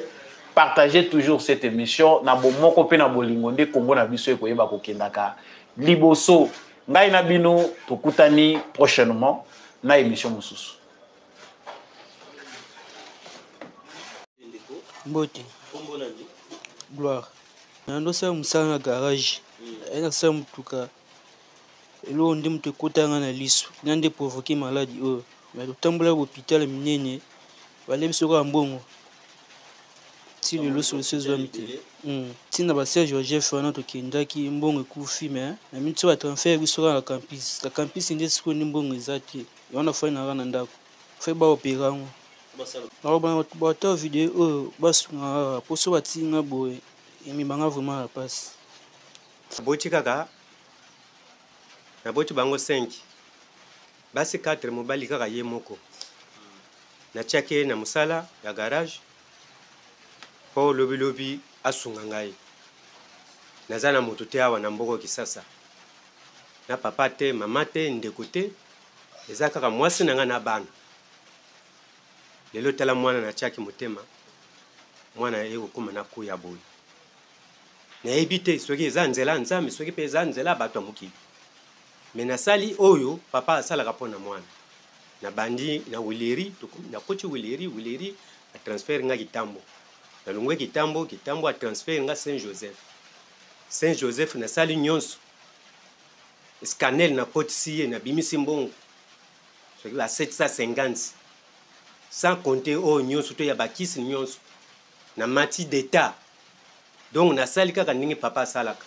Partagez toujours cette émission. Na bomoko pe na bolingonde Congo na biso ekoyeba kokendaka. Liboso ngai na bino tokutani prochainement na émission mosusu. Mbote. Gloire. Nandosa musala na garage. Ena sa mutuka. Elo ndi mtu ekotanga na liso. Nande provoquer maladie oyo. Mais totambola hôpital minene. Bale biso ka mbongo. Ti lelo solution ezwami te. Ntina baserge wa Jeff wana tokendaki mbongo ekufi mais na minti batransfert biso kaka na campus. Na campus nde sikoyo ndi mbongo eza te. Wana fai na kaka na ndako. Fai baopera ngo. Bata video oyo basunga poso batinga boye emibanga vraiment la passe. Boti kaka na boti bango 5 basi 4 mobali kaka ye moko natiaki na musala ya garage po lobi asunga ngai naza na moto te awa na mboko kisasa na papa te mama te ndeko te eza kaka mwasi na ngai na bana lelo tala mwana natiaki motema mwana ekokoma na kuya boye nayebi te soki eza nzela nzambe soki mpe eza nzela bato ya mokili me nasali oyo papa asalaka mpo na mwana na bandi na wileri nakoti wileri atransfert nga kitambo nalongwe kitambo atransfert nga Saint Joseph nasali nyonso scanel nakotisi ye nabimisi mbongo soki ba 750 sans compter oyo nyonso to ya bakisi nyonso na mati d'état. Donc nasali kaka ndenge papa asalaka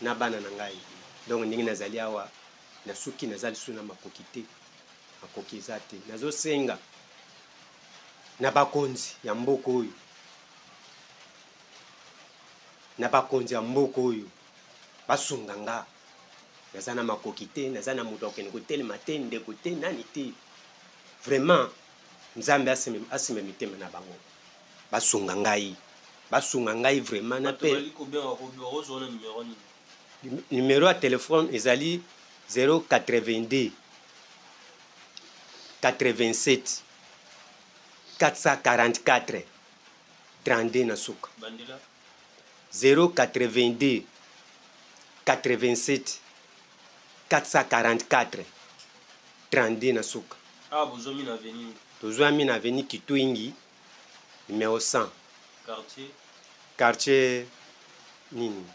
na bana na ngai. Donc ndenge nazali awa na suki nazali suna makoki te makoki eza te nazosenga na bakonzi ya mboka oyo basunga nga naza na makoki te naza na moto akende kotelema te ndeko te nani te vraiment nzambe asime mitema na bango basunga ngai vraiment na pe numéro ya téléphone ezali 082 87 444 32 na suka 082 87 444 32 na suka. Tozwami na avenue Kitwingi numéro 100 quartier nini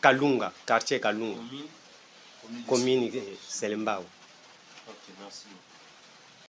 Kalunga quartier Kalunga commune Selembao. Ok, merci.